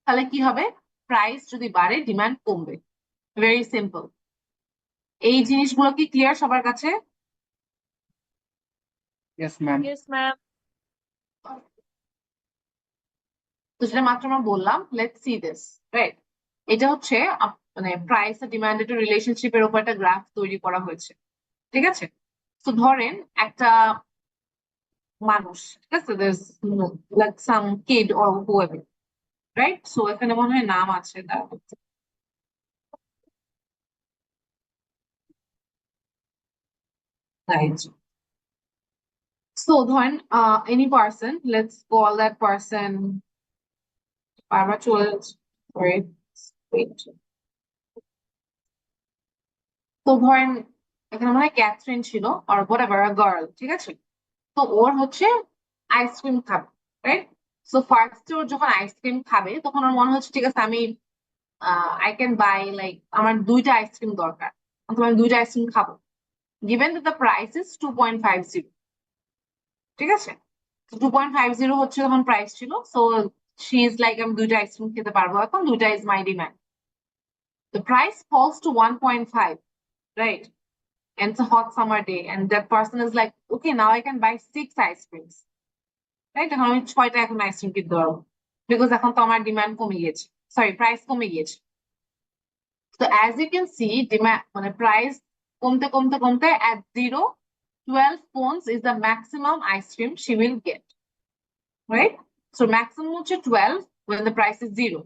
তাহলে কি হবে? প্রাইস যদি বাড়ে ডিমান্ড কমবে। Very simple. এই জিনিসগুলো কি ক্লিয়ার সবার কাছে? Yes ma'am. Yes, ma'am. তো সেটা মাত্র আমরা বললাম, লেটস সি দিস, রাইট? এটা হচ্ছে মানে প্রাইস আর ডিমান্ডেড রিলেশনশিপের উপর একটা গ্রাফ তৈরি করা হয়েছে, ঠিক আছে? তো ধরেন একটা মানুষ, ঠিক আছে, like some kid or whoever, right? So এখানে মনে হয় নাম আছে তার। Right. So ধরেন any person, let's call that person বারবার চলে যাচ্ছে, wait. তো ধরেন এখানে মনে হয় ক্যাথরিন ছিল or whatever, a girl, ঠিক আছে? তো ওর হচ্ছে আইসক্রিম খাবে, রাইট? সো ফার্স্ট ওর যখন আইসক্রিম খাবে তখন ওর মনে হচ্ছে ঠিক আছে আমি আই ক্যান বাই, লাইক আমার 2টা আইসক্রিম দরকার, অথবা আমি 2টা আইসক্রিম খাবো, given that the price is 2.50, ঠিক আছে? 2.50 হচ্ছে তখন প্রাইস ছিল, সো she is like আমি 2টা আইসক্রিম খেতে পারবো, এখন 2টা is my demand. The price falls to 1.5, right? And it's a hot summer day and that person is like, okay, now I can buy 6 ice creams, right? এখন আমি 6টা এখন আইসক্রিম কিনতে পারবো, বিকজ এখন তো আমার ডিমান্ড কমে গিয়েছে, সরি প্রাইস কমে গিয়েছে। So as you can see, demand মানে প্রাইস কমতে কমতে কমতে at 0, 12 cones is the maximum ice cream she will get, right? So maximum হচ্ছে 12 when the price is 0.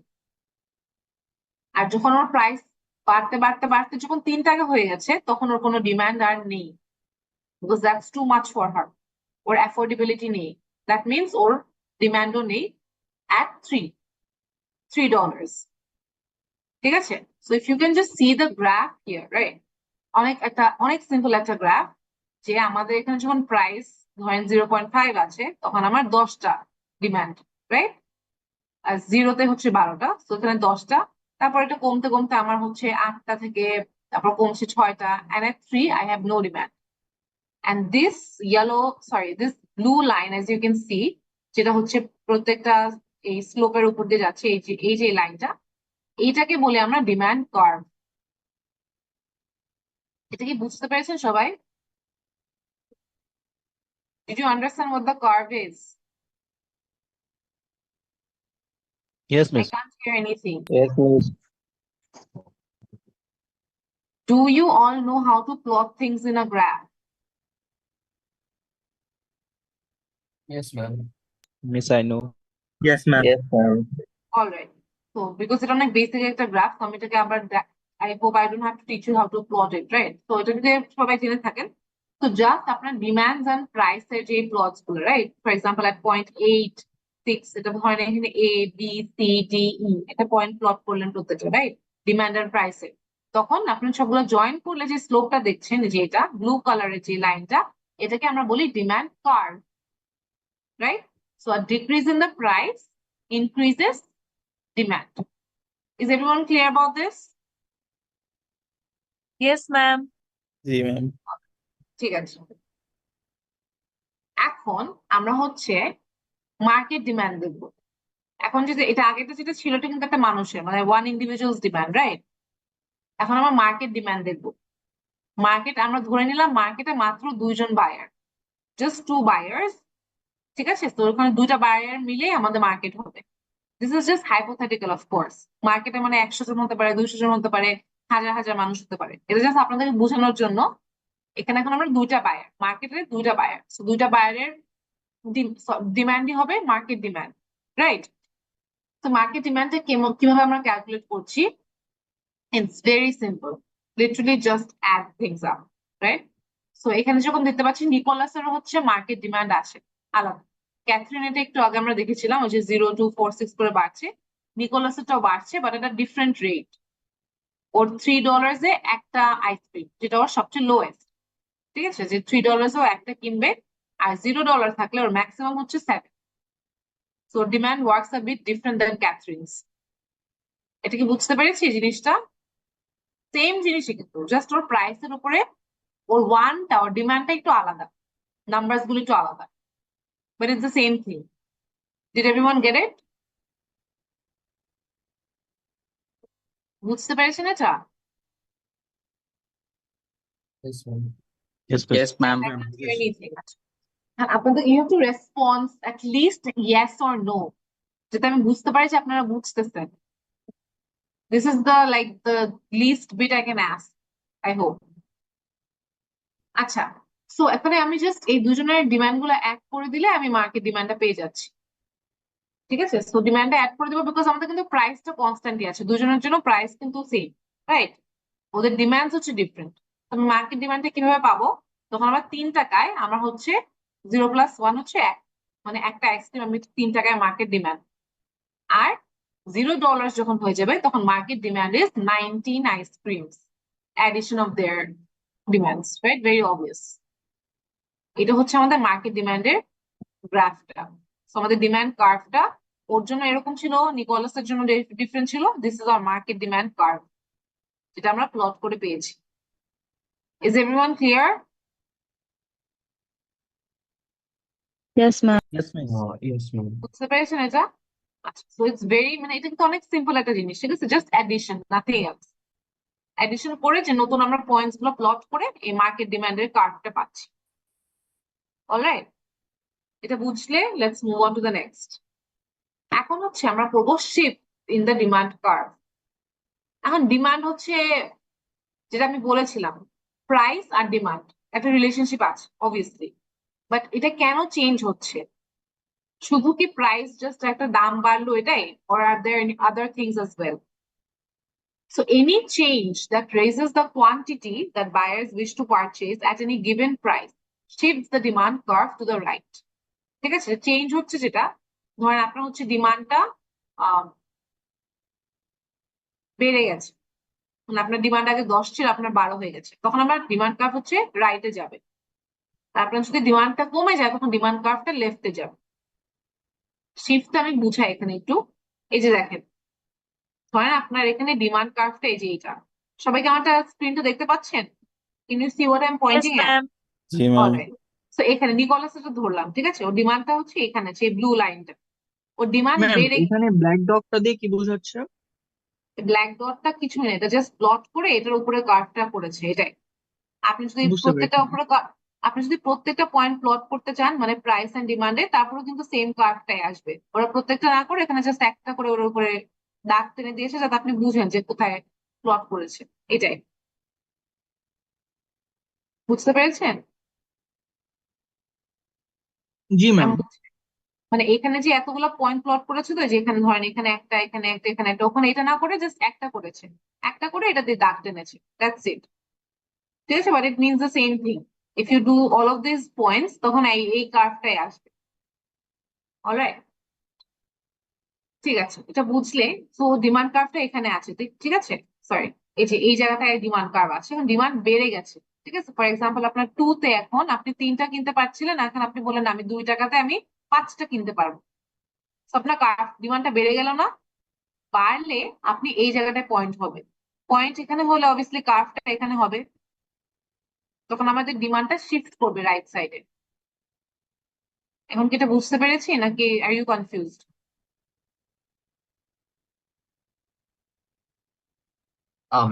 আর যখন ওর প্রাইস বাড়তে বাড়তে বাড়তে যখন 3 টাকা হয়ে গেছে তখন ওর কোনো ডিমান্ড আর নেই, because that's too much for her, or affordability নেই, that means ওর ডিমান্ডও নেই at $3, ঠিক আছে? So if you can just see the graph here, right? অনেক সিম্পল একটা গ্রাফ, যে আমাদের এখানে যখন প্রাইস ধরেন 0.5 আছে তখন আমার 10টা ডিমান্ড, রাইট? আর 0-তে হচ্ছে 12টা, তো এখানে 10টা, তারপর এটা কমতে কমতে আমার হচ্ছে 8টা থেকে, তারপর কমছে 6টা, and at 3 I have no demand. And this this blue line, as you can see, যেটা হচ্ছে প্রত্যেকটা এই স্লোপের উপর দিয়ে যাচ্ছে, এই যে লাইনটা, এইটাকে বলে আমরা ডিমান্ড কার্ভ। এটা কি বুঝতে পেরেছেন সবাই? Did you understand what the curve is? Yes, I miss. can't hear anything. Yes, miss. Do you all know how to plot things in a graph? Yes, ma'am. Miss, I know. Yes ma'am. Yes, ma'am. All right. So because এটা অনেক basic একটা graph, আমি এটাকে আবার I hope I don't have to teach you how to plot it, right? So এটা যদি সবাই জেনে থাকেন, তো জাস্ট আপনার ডিমান্ডস এন্ড প্রাইসের যে প্লটস গুলো, রাইট? ফর এক্সাম্পল at 0.86, এটা ধরেন এখানে A B C D E, এটা পয়েন্ট প্লট করলেন প্রত্যেকটা, রাইট? ডিমান্ড আর প্রাইসের, তখন আপনি সবগুলো জয়েন করলে যে স্লোপটা দেখছেন, যে এটা ব্লু কালারের যে লাইনটা, এটাকে আমরা বলি demand curve, right? So a decrease in the price increases demand. Is everyone clear about this? Yes, ma'am. G ma'am. ঠিক আছে, এখন আমরা হচ্ছে মার্কেট ডিমান্ড দেখবো। এখন যদি এটা আগেটা যেটা ছিল এটা কিন্তু একটা মানুষের মানে ওয়ান ইন্ডিভিজুয়ালস ডিমান্ড, রাইট? এখন আমরা মার্কেট ডিমান্ড দেখবো। মার্কেট আমরা ধরে নিলাম মার্কেটে মাত্র 2জন বায়ার, জাস্ট 2 বায়ার্স, ঠিক আছে? তো ওখানে 2টা বায়ার মিলে আমাদের মার্কেট হবে। This is just hypothetical, of course. মার্কেটে মানে 100 জন হতে পারে, 200 জন হতে পারে, হাজার হাজার মানুষ হতে পারে। এটা জাস্ট আপনাদেরকে বোঝানোর জন্য। এখানে এখন আমরা 2টা বায়ার, মার্কেটের 2টা বায়ার, 2টা বায়ারের ডিমান্ডই হবে মার্কেট ডিমান্ড, রাইট? তো মার্কেট ডিমান্ডটা কিভাবে আমরা ক্যালকুলেট করছি? It's very simple. Literally just add things up, right? So এখানে যখন দেখতে পাচ্ছি নিকোলাসের হচ্ছে মার্কেট ডিমান্ড আছে আলাদা। ক্যাথরিন এটা একটু আগে আমরা দেখেছিলাম, ওই যে 0.246 করে বাড়ছে। নিকোলাসেরটাও বাড়ছে, বাট এটা ডিফারেন্ট রেট। ওর $3 এ একটা আইসক্রিম, যেটা ওর সবচেয়ে লোয়েস্ট, ঠিক আছে? যে $3 ও একটা কিনবে, আর $0 থাকলে ওর ম্যাক্সিমাম হচ্ছে 7। So demand works a bit different than Catherine's. এটা কি বুঝতে পেরেছি জিনিসটা? সেম জিনিসই কিন্তু জাস্ট ওর প্রাইসের উপরে ওর ওয়ানটা ওর ডিমান্ডটা একটু আলাদা, নাম্বারস গুলো একটু আলাদা, but it's the same thing. Did everyone get it? বুঝতে পেরেছেন এটা? Yes, ma'am. Yes, ma'am. Yes, ma'am. I can't hear anything. And আপনাদের you have to respond at least yes or no, যাতে আমি বুঝতে পারি যে আপনারা বুঝতেছেন। This is the like the least bit I can ask, I hope. আচ্ছা, so এখানে আমি জাস্ট এই দুজনের ডিমান্ড গুলো অ্যাড করে দিলে আমি মার্কেট ডিমান্ডটা পেয়ে যাচ্ছি, ঠিক আছে? সো ডিমান্ডটা অ্যাড করে দেবো, বিকজ আমাদের কিন্তু প্রাইসটা কনস্ট্যান্টই আছে, দুজনের জন্য প্রাইস কিন্তু সেম, রাইট? ওদের ডিমান্ড হচ্ছে ডিফারেন্ট। আমি মার্কেট ডিমান্ডটা কিভাবে পাবো? তখন আমরা 3 টাকায় আমরা হচ্ছে 0+1 হচ্ছে 1, মানে একটা আইসক্রিম আমি 3 টাকায় মার্কেট ডিমান্ড। আর $0 যখন হয়ে যাবে তখন market demand is 19 ice creams, addition of their demands, right? Very obvious. এটা হচ্ছে আমাদের মার্কেট ডিমান্ডের গ্রাফটা। সো আমাদের ডিমান্ড কার্ভটা ওর জন্য এরকম ছিল, নিকোলাসের জন্য ডিফারেন্ট ছিল। This is our market demand curve, যেটা আমরা প্লট করে পেয়েছি। Is everyone clear? Yes, ma'am. Yes, ma'am. Yes, ma'am. বুঝতে পেরেছেন এটা? আচ্ছা, সো ইটস ভেরি মানে এটা কিন্তু অনেক সিম্পল একটা জিনিস, ঠিক আছে? Just addition, nothing else. Addition করে যে নতুন আমরা পয়েন্টস গুলো প্লট করে এই মার্কেট ডিমান্ডের কার্ভটা পাচ্ছি। অলরাইট, এটা বুঝলে let's move on to the next. এখন হচ্ছে আমরা পড়বো shift in the demand curve. এখন ডিমান্ড হচ্ছে যেটা আমি বলেছিলাম, প্রাইস আর ডিমান্ড একটা রিলেশনশিপ আছে অবভিয়াসলি, বাট এটা কেন চেঞ্জ হচ্ছে? শুধু কি প্রাইস জাস্ট একটা দাম বাড়লো এটাই, or are there any other things as well? So any change that raises the quantity that buyers wish to purchase at any given price shifts the demand curve to the right. ঠিক আছে? Change হচ্ছে যেটা, ধরেন আপনার হচ্ছে ডিমান্ডটা বেড়ে গেছে, মানে আপনার ডিমান্ড আগে 10 ছিল, আপনার 12 হয়ে গেছে, তখন আমার ডিমান্ড কার্ভ হচ্ছে রাইটে যাবে। আর আপনার যদি ডিমান্ডটা কমে যায় তখন ডিমান্ড কার্ভটা লেফটে যাবে। শিফটটা আমি বুঝাই এখানে একটু। এই যে দেখেন, ধরেন আপনার এখানে ডিমান্ড কার্ভটা এই যে এইটা, সবাইকে আমারটা স্ক্রিনটা দেখতে পাচ্ছেন? Can you see what I'm Yes, pointing at? ma'am. G ma'am. Alright. So এখানে নিকোলাসটা ধরলাম, ঠিক আছে? ওর ডিমান্ডটা হচ্ছে এখানে আছে, এই ব্লু লাইনটা। ওর ডিমান্ড ম্যাম বেড়ে, এখানে ব্ল্যাক ডটটা দিয়ে কি বোঝাচ্ছে? ব্ল্যাক ডটটা কিছুই না, এটা জাস্ট প্লট করে এটার উপরে কার্ভটা করেছে, এটাই। আপনি যদি বুঝতে পেরেছি। আপনি যদি প্রত্যেকটা পয়েন্ট প্লট করতে চান মানে প্রাইস এন্ড ডিমান্ডে, তারপরে কিন্তু সেম কার্ভটাই আসবে। ওরা প্রত্যেকটা না করে এখানে জাস্ট একটা করে ওর উপরে দাগ টেনে দিয়েছে, যাতে আপনি বুঝেন যে কোথায় প্লট করেছে, এটাই। বুঝতে পেরেছেন? জি ম্যাম। মানে এখানে যে এতগুলো পয়েন্ট প্লট করেছে, তো যে এখানে ধরেন এখানে একটা, এখানে একটা, এখানে একটা, ওখানে এটা না করে জাস্ট একটা করেছে, একটা করে এটা দিয়ে দাগ টেনেছে, দ্যাটস ইট। ঠিক আছে? But it means the same thing. If you do all of this points তখন এই কার্ভটাই আসবে। অলরাইট, ঠিক আছে, এটা বুঝলে। তো ডিমান্ড কার্ভটা এখানে আছে, ঠিক আছে? সরি, এই যে এই জায়গাটায় ডিমান্ড কার্ভ আছে, এখন ডিমান্ড বেড়ে গেছে, ঠিক আছে? ফর এক্সাম্পল আপনার 2 তে এখন আপনি 3টা কিনতে পারছিলেন, এখন আপনি বলেন আমি 2 টাকাতে আমি 5টা কিনতে পারবো। তো আপনার ডিমান্ডটা বেড়ে গেল না? বাড়লে আপনি এই জায়গাটায় পয়েন্ট হবে, পয়েন্ট এখানে হলে অবভিয়াসলি কার্ভটা এখানে হবে, তখন আমাদের ডিমান্ডটা শিফট করবে রাইট সাইডে। এখন কি এটা বুঝতে পেরেছি নাকি আর ইউ কনফিউজড?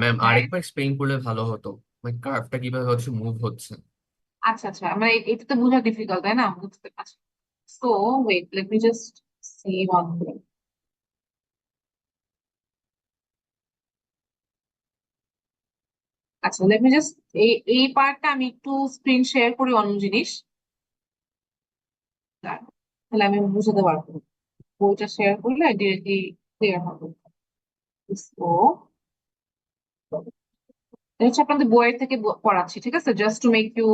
ম্যাম হ্যাঁ, আরেকবার এক্সপ্লেইন করলে ভালো হতো, মানে কার্ভটা কিভাবে হচ্ছে মুভ হচ্ছে। আচ্ছা আচ্ছা, আমরা এটা তো বোঝা ডিফিকাল্ট তাই না, বুঝতে পারছি। So wait, let me just see one thing. আচ্ছা, লেট মি জাস্ট এই পার্টটা আমি একটু স্ক্রিন শেয়ার করি অন্য জিনিস, তাহলে আমি বুঝাতে পারবো। বইটা শেয়ার করলে ডিরেক্টলি ক্লিয়ার হবে। সো এটা হচ্ছে আপনাদের বইয়ের থেকে পড়াচ্ছি, ঠিক আছে, just to make you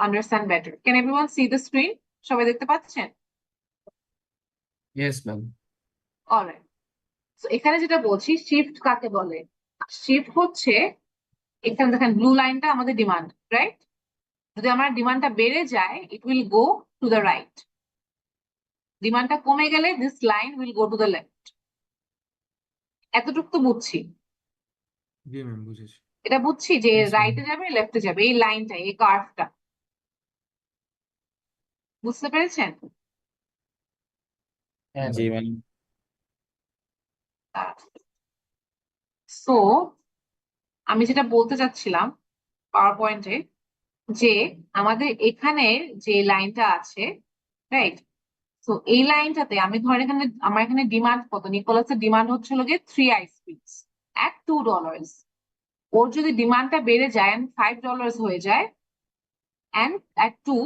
understand better. Can everyone see the screen? সবাই দেখতে পাচ্ছেন? Yes ma'am. অলরাইট, তো এখানে যেটা বলছি, শিফট কাকে বলে? শিফট হচ্ছে, এখানে দেখেন ব্লু লাইনটা আমাদের ডিমান্ড, রাইট? যদি আমার ডিমান্ডটা বেড়ে যায়, it will go to the right. ডিমান্ডটা কমে গেলে this line will go to the left. এতটুকু তো বুঝছি। জি ম্যাম, বুঝেছি। এটা বুঝছি যে ইয়েস ম্যাম। রাইটে যাবে লেফটে যাবে, এই লাইনটা, এই কার্ভটা। বুঝতে পেরেছেন? হ্যাঁ জি ম্যাম। ম্যাম। সো আমি যেটা বলতে চাচ্ছিলাম পাওয়ার পয়েন্টে, যে আমাদের এখানে যে লাইনটা আছে, রাইট? তো এই লাইনটাতে আমি ধরেন এখানে আমার এখানে ডিমান্ড কত, নিকোলাসের ডিমান্ড হচ্ছিল গিয়ে 3 আইসক্রিমস এট $2। ওর যদি ডিমান্ডটা বেড়ে যায় $5 হয়ে যায় এন্ড এট 2,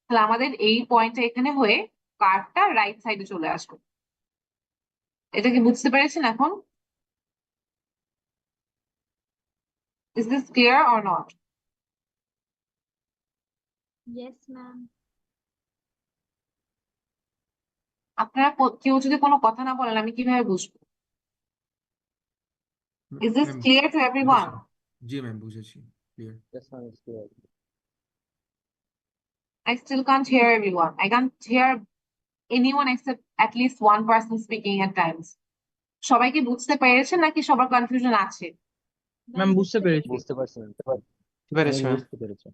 তাহলে আমাদের এই পয়েন্টটা এখানে হয়ে কার্ভটা রাইট সাইডে চলে আসবে। এটা কি বুঝতে পেরেছেন এখন? Is this clear or not? Yes, ma'am. আপনারা কেউ যদি কোনো কথা না বলেন আমি কিভাবে বুঝবো? Is this ma'am clear to everyone? বুঝেছি। জি ম্যাম, বুঝেছি, clear. Yes, ma'am, it's clear. I still can't hear everyone. I can't hear anyone except at least one person speaking at times. সবাই কি বুঝতে পেরেছেন নাকি সবার কনফিউশন আছে? ম্যাম বুঝতে পেরেছি। বুঝতে পারছি না, পেরেছি আমি ম্যাম। বুঝতে পেরেছি।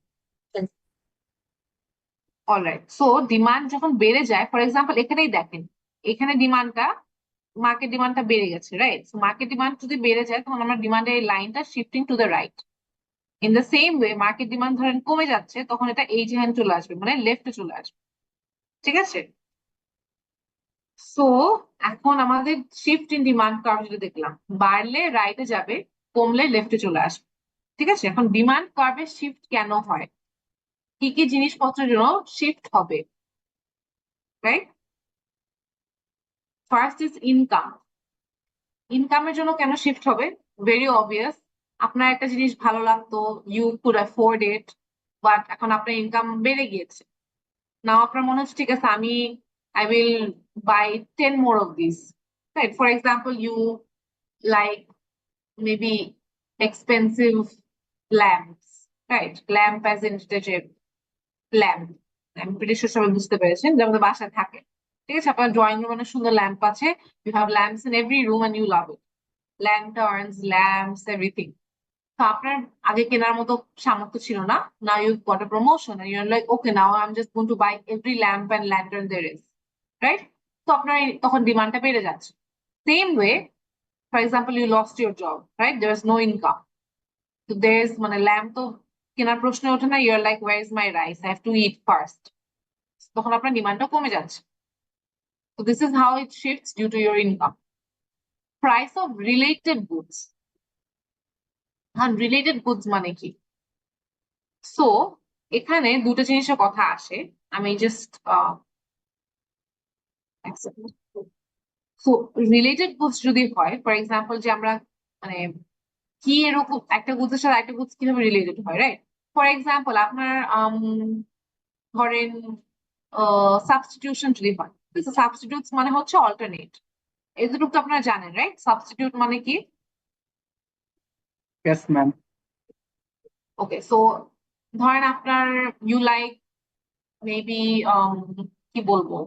অলরাইট, সো ডিমান্ড যখন বেড়ে যায়, ফর এক্সাম্পল এখানেই দেখেন, এখানে ডিমান্ডটা, মার্কেট ডিমান্ডটা বেড়ে গেছে, রাইট? সো মার্কেট ডিমান্ড যদি বেড়ে যায় তখন আমার ডিমান্ডের এই লাইনটা shifting two the right. In the same way market demand ধরেন কমে যাচ্ছে, তখন এটা এই যেখানে চলে আসবে, মানে লেফটে চলে আসবে, ঠিক আছে? সো এখন আমাদের শিফট ইন ডিমান্ড কার্ভ যেটা দেখলাম, বাড়লে রাইটে যাবে, কমলে লেফটে চলে আসবে, ঠিক আছে? এখন ডিমান্ড কার্ভে শিফট কেন হয়, কি কি জিনিসপত্রের জন্য শিফট হবে, রাইট? First is income. ইনকামের জন্য কেন শিফট হবে? Very obvious. আপনার একটা জিনিস ভালো লাগতো, you could afford it, but এখন আপনার ইনকাম বেড়ে গিয়েছে, নাও আপনার মনে হচ্ছে ঠিক আছে আমি I will buy 10 more of these, right? For example, you like maybe expensive lamps, right? Lamp as in যে ল্যাম্প, আমি প্রিটি শিওর সবাই বুঝতে পেরেছেন, যে আমাদের বাসায় থাকে, ঠিক আছে? আপনার ড্রয়িং রুম অনেক সুন্দর ল্যাম্প আছে, you have lamps in every room and you love it, lanterns, lamps, everything. তো আপনার আগে কেনার মতো সামর্থ্য ছিল না, now you got a promotion and you are like okay, now I am just going to buy every lamp and lantern there is, right? তো আপনার তখন ডিমান্ডটা বেড়ে যাচ্ছে। Same way, for example you lost your job, right? There is no income, তো there is মানে lamp তো কেনার প্রশ্ন ওঠে না, you are like where is my rice, I have to eat first, তখন আপনার ডিমান্ডটা কমে যাচ্ছে। So this is how it shifts due to your income. Price of related goods. Related goods মানে কি? সো এখানে দুটো জিনিসের কথা আসে, আমি জাস্ট সো রিলেটেড গুডস যদি হয়, ফর এক্সাম্পল যে আমরা মানে কি এরকম একটা গুডসের সাথে একটা গুডস কিভাবে রিলেটেড হয়, রাইট? ফর এক্সাম্পল আপনার ধরেন সাবস্টিটিউশন যদি হয়, সাবস্টিটিউট মানে হচ্ছে অল্টারনেট, এতটুকু তো আপনারা জানেন, রাইট? সাবস্টিটিউট মানে কি? Yes, ma'am. ওকে, সো ধরেন আপনার ইউ লাইক মেবি কি বলবো,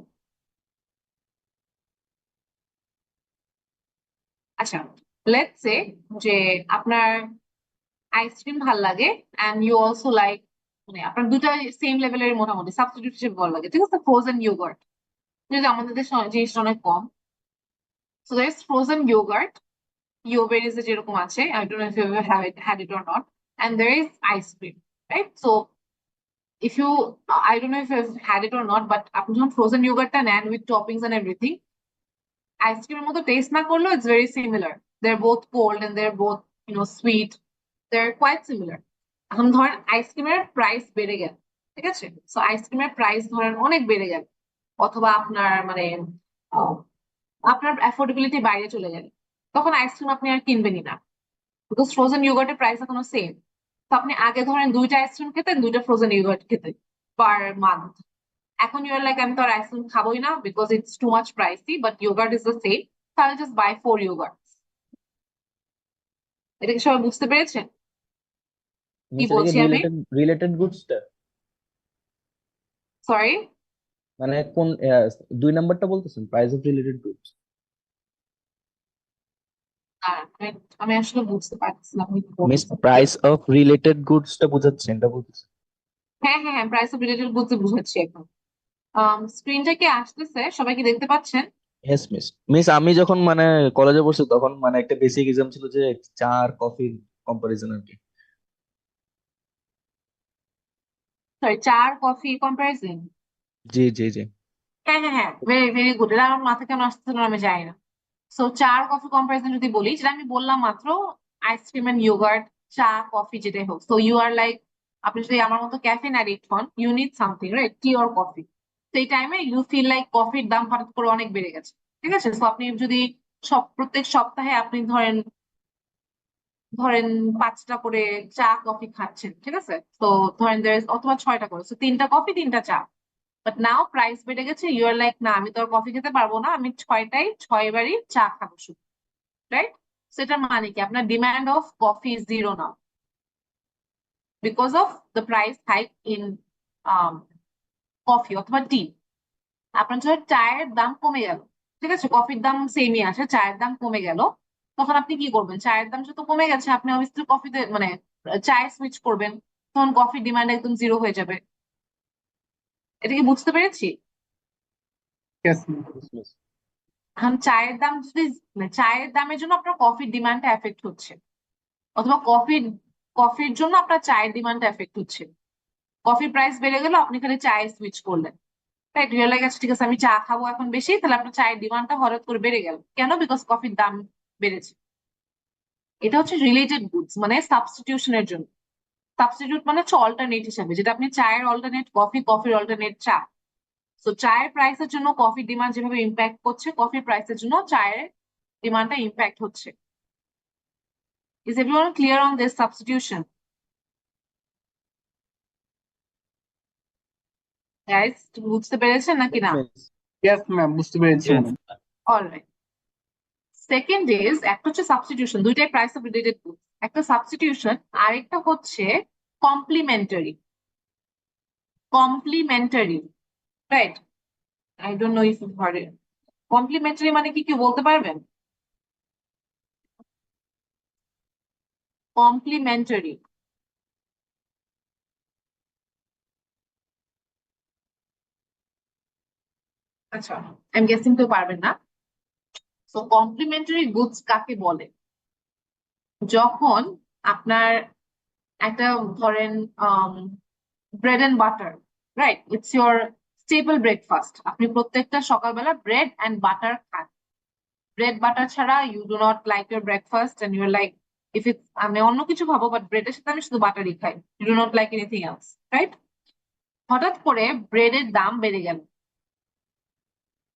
আচ্ছা লেটস সে যে আপনার আইসক্রিম ভাল লাগে এন্ড ইউ অলসো লাইক, মানে আপনার দুটা সেম লেভেলের মোটামুটি সাবস্টিটিউট হিসেবে ভালো লাগে, ঠিক আছে, ফ্রোজেন ইয়োগার্ট, যদি আমাদের দেশে জিনিসটা অনেক কম। So there is frozen yogurt, Yoberries যেরকম আছে, I don't know if you had it or not, and there is ice cream, right? So if you, I don't know if you've had it or not, but আপনি যখন frozen ইয়োগার্টটা নেন with toppings and everything, আইসক্রিমের মতো test না করলেও it's very similar. They're both cold and they're both, sweet. They're quite similar. এখন ধরেন আইসক্রিমের প্রাইস বেড়ে গেল, ঠিক আছে, সো আইসক্রিমের প্রাইস ধরেন অনেক বেড়ে গেল, অথবা আপনার মানে আহ, আপনার অ্যাফোর্ডেবিলিটি বাইরে চলে গেল, তখন আইসক্রিম আপনি আর কিনবেনই না, বিকজ ফ্রোজেন ইয়োগার্টের প্রাইস এখনো সেম। তো আপনি আগে ধরেন দুইটা আইসক্রিম খেতেন, দুইটা ফ্রোজেন ইয়োগার্ট খেতেন পার মান্থ, এখন ইউর লাইক আমি তো আর আইসক্রিম খাবোই না because it's too much pricey, but yogurt is the same, তাহলে জাস্ট বাই 4 ইয়োগার্ট। এটা কি সবাই বুঝতে পেরেছেন কি মিস এটা কি বলছি আমি? রিলেটেড গুডসটা? সরি, মানে কোন 2 নাম্বারটা বলতেছেন, প্রাইস অফ রিলেটেড গুডস? আমি আসলে বুঝতে পারছি না আপনি কি মিস বলতেছেন। প্রাইস অফ রিলেটেড গুডসটা বুঝাচ্ছেন, এটা বলতেছেন? হ্যাঁ হ্যাঁ হ্যাঁ, প্রাইস অফ রিলেটেড বুঝতে বুঝাচ্ছি এখন। স্ক্রিনটা কি আসতেছে, সবাই কি দেখতে পাচ্ছেন? Yes miss. মিস আমি যখন মানে কলেজে পড়ছি তখন মানে একটা বেসিক এক্সাম ছিল যে চা আর কফির কম্পারিজন আর কি। সরি, চা আর কফি কম্পারিজন? জি জি জি। হ্যাঁ হ্যাঁ হ্যাঁ, ভেরি ভেরি গুড। এটা আমার মাথা কেন আসতেছে না আমি জানি না। সো চা আর কফি কম্পারিজন যদি বলি, যেটা আমি বললাম মাত্র, আইসক্রিম এন্ড ইয়োগার্ট, চা কফি যেটাই হোক, সো ইউ আর লাইক, আপনি যদি আমার মতো ক্যাফেইন অ্যাডিক্ট হন, you need something, right, tea or coffee. সেই টাইমে ইউ ফিল লাইক কফির দাম হঠাৎ করে অনেক বেড়ে গেছে, ঠিক আছে, সো আপনি যদি প্রত্যেক সপ্তাহে আপনি ধরেন ধরেন 5টা করে চা কফি খাচ্ছেন, ঠিক আছে, তো ধরেন অথবা 6টা করে, তো 3টা কফি 3টা চা, বাট নাও প্রাইস বেড়ে গেছে, ইউ আর লাইক না আমি তো আর কফি খেতে পারবো না, আমি 6বারই চা খাবো শুধু, রাইট? সেটার মানে কি আপনার demand of coffee is zero now, because of the price hike in coffee অথবা টি। আপনার যখন চায়ের দাম কমে গেল, ঠিক আছে, কফির দাম সেমই আছে, চায়ের দাম কমে গেল, তখন আপনি কি করবেন? চায়ের দাম যত কমে গেছে, আপনি অবশ্যই কফিতে মানে চায়ে সুইচ করবেন, তখন কফির ডিমান্ড একদম জিরো হয়ে যাবে। এটা কি বুঝতে পেরেছি? Yes, miss. এখন চায়ের দাম যদি, মানে চায়ের দামের জন্য আপনার কফির ডিমান্ডটা এফেক্ট হচ্ছে, অথবা কফির জন্য আপনার চায়ের ডিমান্ডটা এফেক্ট হচ্ছে। কফির প্রাইস বেড়ে গেল, আপনি খালি চায়ে সুইচ করলেন, রাইট, রিয়েলাইজ গেছে ঠিক আছে আমি চা খাবো এখন বেশি, তাহলে আপনার চায়ের ডিমান্ডটা হঠাৎ করে বেড়ে গেল, কেন? বিকজ কফির দাম বেড়েছে। এটা হচ্ছে রিলেটেড গুডস, মানে সাবস্টিটিউশনের জন্য। সাবস্টিটিউট মানে হচ্ছে অল্টারনেট হিসাবে, যেটা আপনি চায়ের অল্টারনেট কফি, কফির অল্টারনেট চা। সো চায়ের প্রাইসের জন্য কফির ডিমান্ড যেভাবে ইম্প্যাক্ট করছে, কফির প্রাইসের জন্য চায়ের ডিমান্ডটা ইম্প্যাক্ট হচ্ছে। Is everyone clear on this substitution? Guys, বুঝতে পেরেছেন নাকি না? ইয়েস ম্যাম, বুঝতে পেরেছি। অলরাইট, সেকেন্ড ইজ, একটা হচ্ছে সাবস্টিটিউশন, দুইটাই প্রাইস অফ রিলেটেড গুডস, একটা সাবস্টিটিউশন, আরেকটা হচ্ছে complementary. Complementary, right, I don't know if you heard it. Complementary মানে কি কেউ বলতে পারবেন? কমপ্লিমেন্টারি, আচ্ছা, আমি গেসিং কেউ পারবেন না। সো কমপ্লিমেন্টারি গুডস কাকে বলে? যখন আপনার একটা ধরেন bread and butter, right, it's your stable breakfast, আপনি প্রত্যেকটা সকালবেলা ব্রেড এন্ড বাটার খান, ব্রেড বাটার ছাড়া you do not like your breakfast and your like, if it's, আমি অন্য কিছু খাবো বাট ব্রেডের সাথে আমি শুধু বাটারই খাই, you do not like anything else, right? হঠাৎ করে ব্রেডের দাম বেড়ে গেল,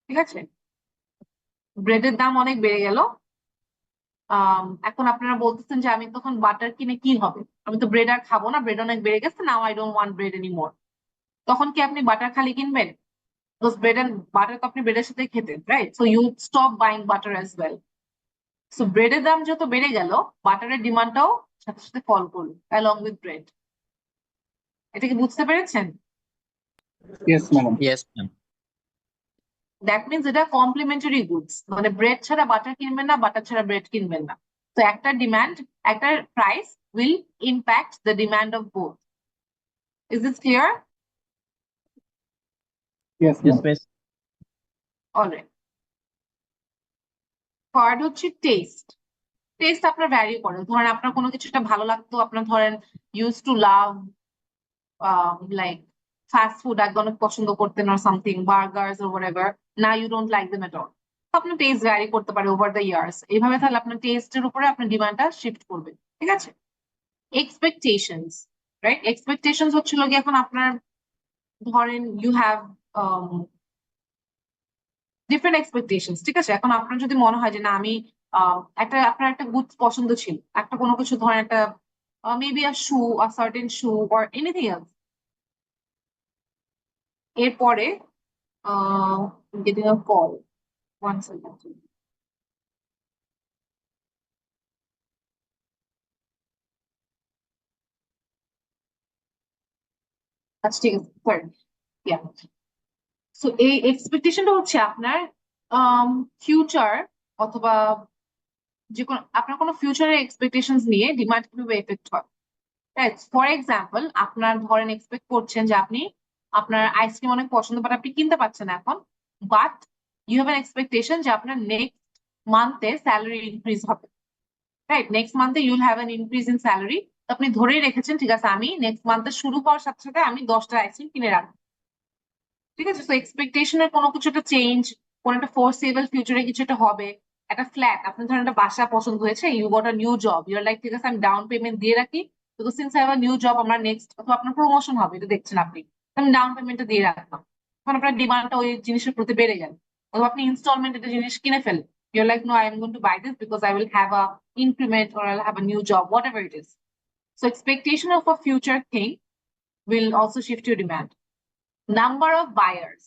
ঠিক আছে, ব্রেডের দাম অনেক বেড়ে গেল, এখন আপনারা বলতেছেন যে আমি তখন বাটার কিনে কি হবে, আমি তো ব্রেড আর খাবো না, ব্রেড অনেক বেড়ে গেছে, now I don't want bread anymore. তখন কি আপনি বাটার খালি কিনবেন? বিকজ ব্রেড এন্ড বাটার তো আপনি ব্রেডের সাথে খেতেন, right, so you stop buying butter as well. So ব্রেডের দাম যত বেড়ে গেল, বাটারের ডিমান্ডটাও সাথে সাথে ফল করলো অ্যালং উইথ ব্রেড। এটা কি বুঝতে পেরেছেন? Yes madam. Yes ma'am. That means এটা কমপ্লিমেন্টারি গুডস, মানে ব্রেড ছাড়া বাটার কিনবেন না, বাটার ছাড়া ব্রেড কিনবেন না, So একটা demand, একটা price will impact the demand of both. Is this clear? Yes, Yes, miss. Alright. Third হচ্ছে taste. টেস্ট আপনার ভ্যারি করে, ধরেন আপনার কোনো কিছুটা ভালো লাগতো, আপনার ধরেন use to love like fast food একদম অনেক পছন্দ করতেন or something burghers or whatever, now you don't like them at all. তো আপনার টেস্ট ভ্যারি করতে পারে ওভার দ্য ইয়ার্স, এইভাবে তাহলে আপনার টেস্টের উপরে আপনার ডিমান্ডটা শিফট করবে, ঠিক আছে? Expectations, right? এক্সপেকটেশনস হচ্ছিল কি, এখন আপনার ধরেন ইউ হ্যাভ ডিফারেন্ট এক্সপেকটেশনস, ঠিক আছে? এখন আপনার যদি মনে হয় যে না আমি আপনার একটা গুড পছন্দ ছিল, একটা কোনো কিছু ধরেন একটা maybe a shoe, a certain shoe or anything else, এরপরে getting a call, one second. আচ্ছা ঠিক আছে, সরি, ইয়া। সো এই এক্সপেকটেশনটা হচ্ছে আপনার ফিউচার অথবা যে কোনো আপনার কোনো ফিউচারের এক্সপেকটেশনস নিয়ে ডিমান্ড কিভাবে এফেক্ট হয়। ফর এক্সাম্পল, আপনার ধরেন এক্সপেক্ট করছেন যে আপনি আপনার আইসক্রিম অনেক পছন্দ, বাট আপনি কিনতে পারছেন না এখন, but you have an expectation যে আপনার নেক্সট মান্থে স্যালারি ইনক্রিজ হবে, রাইট? নেক্সট মান্থে you'll have an increase in salary. তো আপনি ধরেই রেখেছেন ঠিক আছে আমি নেক্সট মান্থে শুরু হওয়ার সাথে সাথে আমি 10টা আইসক্রিম কিনে রাখবো, ঠিক আছে? তো এক্সপেকটেশনের কোনো কিছু একটা চেঞ্জ, কোন একটা ফোরসেবল ফিউচারে কিছু একটা হবে, একটা ফ্ল্যাট, আপনার ধরেন একটা বাসা পছন্দ হয়েছে, you got a new job, you're like ঠিক আছে আমি ডাউন পেমেন্ট দিয়ে রাখি, because since I have a new job আমার নেক্সট অথবা আপনার প্রমোশন হবে, এটা দেখছেন আপনি, আমি ডাউন পেমেন্টটা দিয়ে রাখলাম, তখন আপনার ডিমান্ডটা ওই জিনিসের প্রতি বেড়ে গেল, অথবা আপনি ইনস্টলমেন্ট একটা জিনিস কিনে ফেলেন, you're like no I am going to buy this because I will have a increment or I'll have a new job, whatever it is. So expectation of a future thing will also shift your demand. Number of buyers,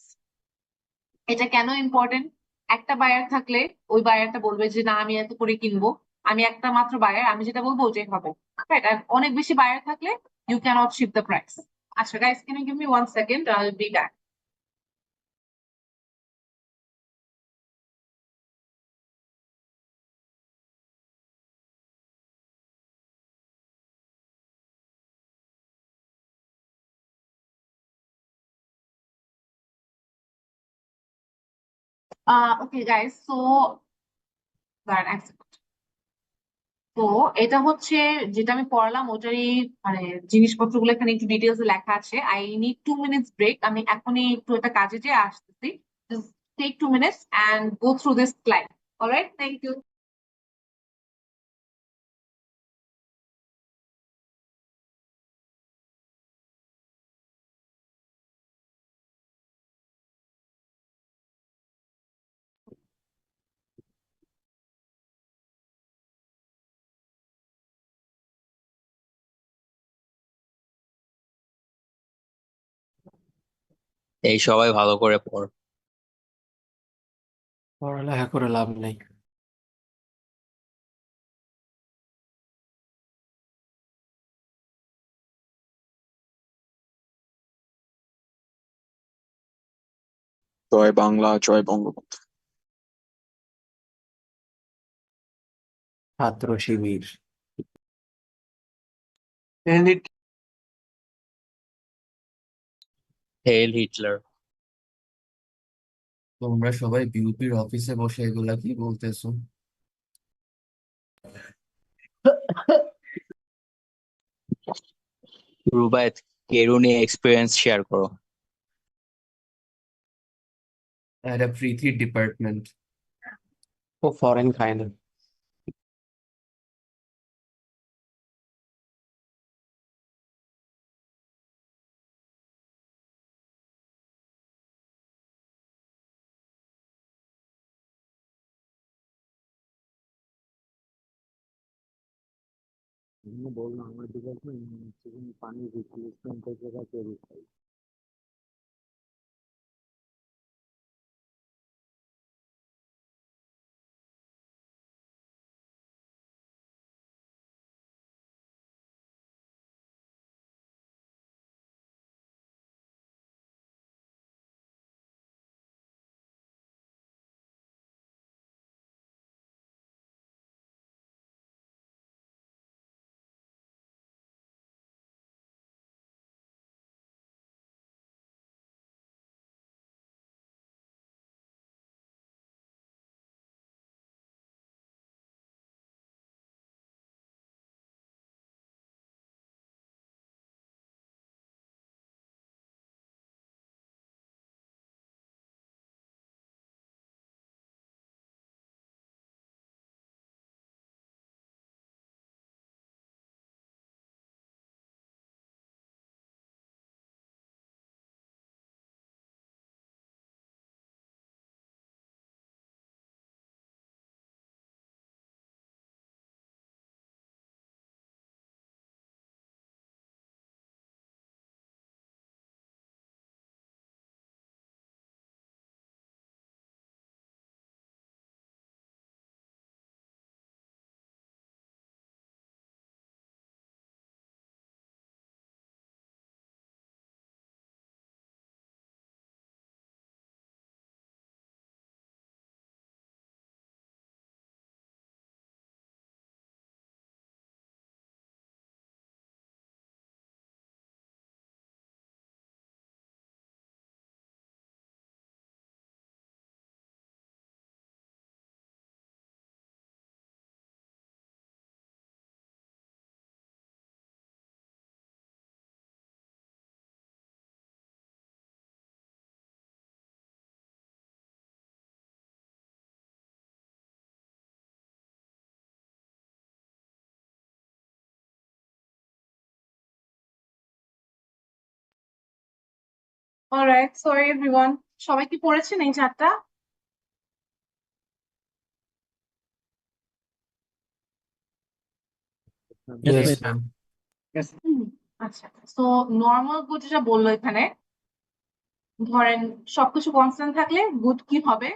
এটা কেন important? একটা buyer থাকলে ওই বায়ারটা বলবে যে না আমি এত করে কিনবো, আমি একটা মাত্র বায়ার, আমি যেটা বলবো ওটাই হবে, রাইট? আর অনেক বেশি বায়ার থাকলে you cannot shift the price. আচ্ছা guys, can you give me 1 second, I will be back. Okay guys, so দাঁড়ান এক second। তো এটা হচ্ছে যেটা আমি পড়লাম ওটারই মানে জিনিসপত্রগুলো এখানে একটু ডিটেলস লেখা আছে। আই নিড 2 মিনিটস ব্রেক, আমি এখনই একটু একটা কাজে যেয়ে আসতেছি, just take 2 minutes and go through this slide. Alright, thank you. এই সবাই ভালো করে পড়। পড়ালেখা করে লাভ নেই। জয় বাংলা, জয় বঙ্গবন্ধু। ছাত্র শিবির। হেল হিটলার। তোমরা সবাই বিউপির অফিসে বসে এগুলা কি বলতেছো? রুবায়েত, কেরু নিয়ে এক্সপিরিয়েন্স শেয়ার করো। একটা প্রীতির ডিপার্টমেন্ট। ও ফরেন খায় না। বললাম আমার ডিপার্টমেন্ট পানি রিপ্লেসমেন্টের জায়গায় অলরাইট, সরি এভরিওয়ান, সবাই কি পড়েছেন এই চারটা? Yes, Yes, miss. ma'am. আচ্ছা, সো নর্মাল গুড যেটা বললো এখানে, ধরেন সবকিছু কনস্ট্যান্ট থাকলে গুড কি হবে?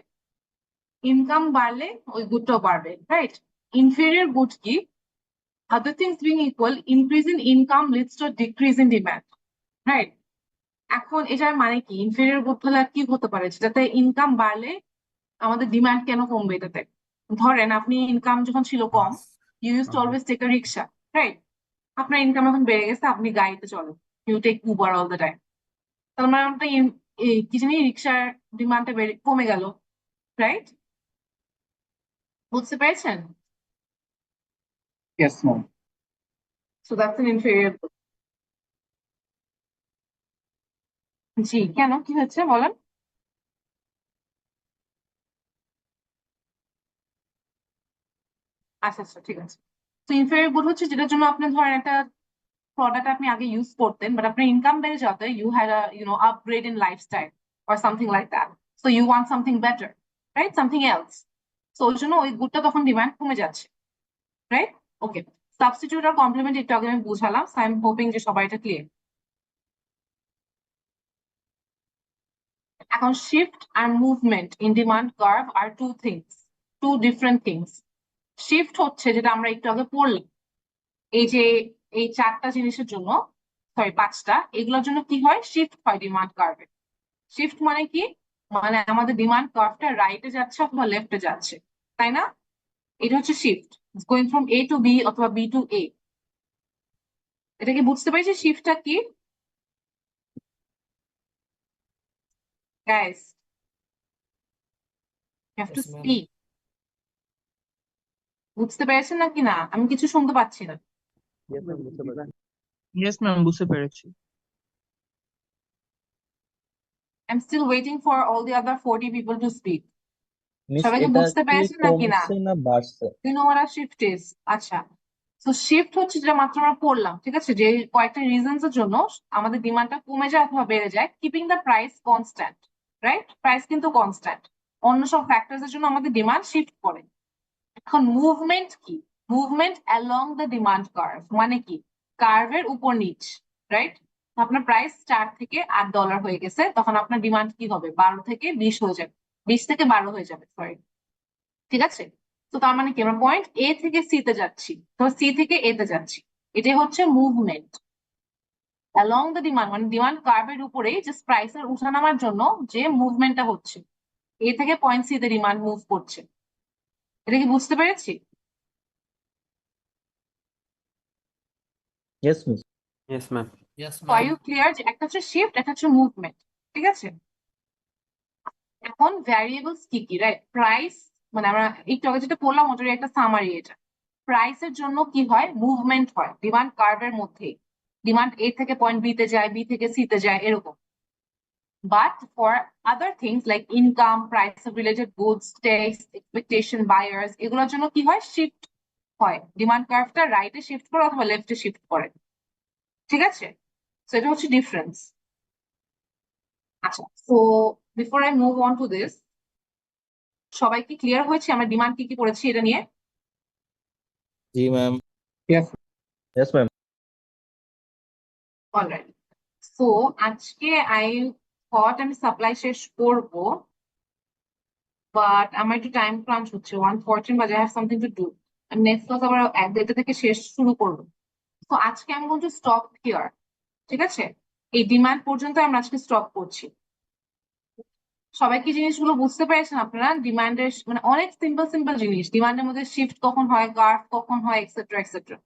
ইনকাম বাড়লে ওই গুডটাও বাড়বে, রাইট? ইনফেরিয়র গুড কি? other things being equal, increase in income leads to a decrease in demand, right? এখন এটার মানে কি? ইনফেরিয়র গুড হলে আর কি হতে পারে যেটাতে ইনকাম বাড়লে আমাদের ডিমান্ড কেন কমবে এটাতে? ধরেন আপনি ইনকাম যখন ছিল কম, you use to always take a rickshaw, right? আপনার ইনকাম এখন বেড়ে গেছে, আপনি গাড়িতে চলেন, you take Uber all the time. তার মানে আপনার কি জানি রিক্সার ডিমান্ডটা কমে গেল, রাইট? বুঝতে পেরেছেন? Yes, ma'am. So that's an inferior good. জি, কেন কি হচ্ছে বলেন? আচ্ছা আচ্ছা, ঠিক আছে। তো ইনফেরিয়র গুড হচ্ছে যেটার জন্য আপনি ধরেন একটা প্রোডাক্ট আপনি আগে ইউজ করতেন, বাট আপনার ইনকাম বেড়ে যাতে you had a upgrade in lifestyle or something like that, so you want something better, right? Something else. So ওই জন্য ওই গুডটা তখন ডিমান্ড কমে যাচ্ছে, রাইট? ওকে, সাবস্টিটিউট আর কমপ্লিমেন্ট একটু আগে আমি বুঝালাম, সো আই এম হোপিং যে সবাই এটা ক্লিয়ার। এখন শিফট আর movement in demand curve are two different things. Shift হচ্ছে যেটা আমরা একটু আগে পড়লাম, এই যে এই চারটা জিনিসের জন্য, সরি পাঁচটা, এগুলোর জন্য কি হয়? শিফট হয় ডিমান্ড কার্ভে। শিফট মানে কি? মানে আমাদের ডিমান্ড কার্ভটা রাইটে যাচ্ছে অথবা লেফটে যাচ্ছে, তাই না? এটা হচ্ছে shift, going from A to B অথবা বি টু এ। এটা কি বুঝতে পেরেছি শিফটটা কি? Guys, you have to Yes, ma'am. Speak. বুঝতে পেরেছেন নাকি না? আমি কিছু শুনতে পাচ্ছি না। Yes, ma'am, বুঝতে পারছি। ইয়েস ম্যাম, বুঝতে পেরেছি। I'm still waiting for all the other 40 people to speak. Miss সবাই কি এটা বুঝতে কি পেরেছেন নাকি না? কমছে না বাড়ছে? You know what a shift is? আচ্ছা, তো শিফট হচ্ছে যেটা মাত্র আমরা পড়লাম, ঠিক আছে, যে কয়েকটা রিজনস এর জন্য আমাদের ডিমান্ডটা কমে যায় অথবা বেড়ে যায়, keeping the price constant, right? Price কিন্তু কনস্ট্যান্ট, অন্য সব ফ্যাক্টরস এর জন্য আমাদের ডিমান্ড শিফট করে। এখন মুভমেন্ট কি? Movement along the demand curve, মানে কি? কার্ভের উপর নিচ, রাইট? আপনার প্রাইস $4 থেকে $8 হয়ে গেছে, তখন আপনার ডিমান্ড কি হবে? 12 থেকে 20 হয়ে যাবে, 20 থেকে 12 হয়ে যাবে, সরি, ঠিক আছে? তো তার মানে কি? আমরা পয়েন্ট এ থেকে সি তে যাচ্ছি, তো সি থেকে এ তে যাচ্ছি, এটাই হচ্ছে মুভমেন্ট অ্যালং দ্য ডিমান্ড, মানে ডিমান্ড কার্ভের উপরে জাস্ট প্রাইসের উঠানামার জন্য যে মুভমেন্টটা হচ্ছে, এ থেকে পয়েন্ট সি তে ডিমান্ড মুভ করছে। এটা কি বুঝতে পেরেছি? Yes, miss. Yes, ma'am. Yes, আর ma'am. ইউ ক্লিয়ার যে একটা হচ্ছে শিফট, একটা হচ্ছে মুভমেন্ট, ঠিক আছে? এখন ভ্যারিয়েবলস কি কি, রাইট? প্রাইস, মানে আমরা একটু আগে যেটা পড়লাম ওটার একটা সামারি এটা। প্রাইসের জন্য কি হয়? মুভমেন্ট হয় ডিমান্ড কার্ভের মধ্যে, ডিমান্ড এ থেকে পয়েন্ট বি তে যায়, বি থেকে সি তে যায়, এরকম। But for other things like income, price of related goods, tax, expectation, buyers, এগুলোর জন্য কি হয়? শিফট হয়, ডিমান্ড কার্ভটা রাইটে শিফট করে অথবা লেফটে শিফট করে, ঠিক আছে? সো এটা হচ্ছে ডিফারেন্স। আচ্ছা, so before I move on to this, সবাই কি ক্লিয়ার হয়েছে আমরা ডিমান্ড কি কি করেছি এটা নিয়ে? জি ma'am. Yes. Yes, ma'am. Alright, so আজকে আই থট আমি সাপ্লাই শেষ করব, বাট আমার একটু টাইম ক্রাঞ্চ হচ্ছে, 1:14 বাজে, I have something to do. আমি নেক্সট ক্লাস আবার 1:30 থেকে শেষ শুরু করবো। তো আজকে আমি গোইং টু স্টপ হিয়ার, ঠিক আছে? এই ডিমান্ড পর্যন্ত আমরা আজকে স্টপ করছি। সবাই কি জিনিসগুলো বুঝতে পেরেছেন আপনারা? ডিমান্ডের মানে অনেক সিম্পল সিম্পল জিনিস, ডিমান্ডের মধ্যে শিফট কখন হয়, কার্ভ কখন হয়, etcetera etcetera.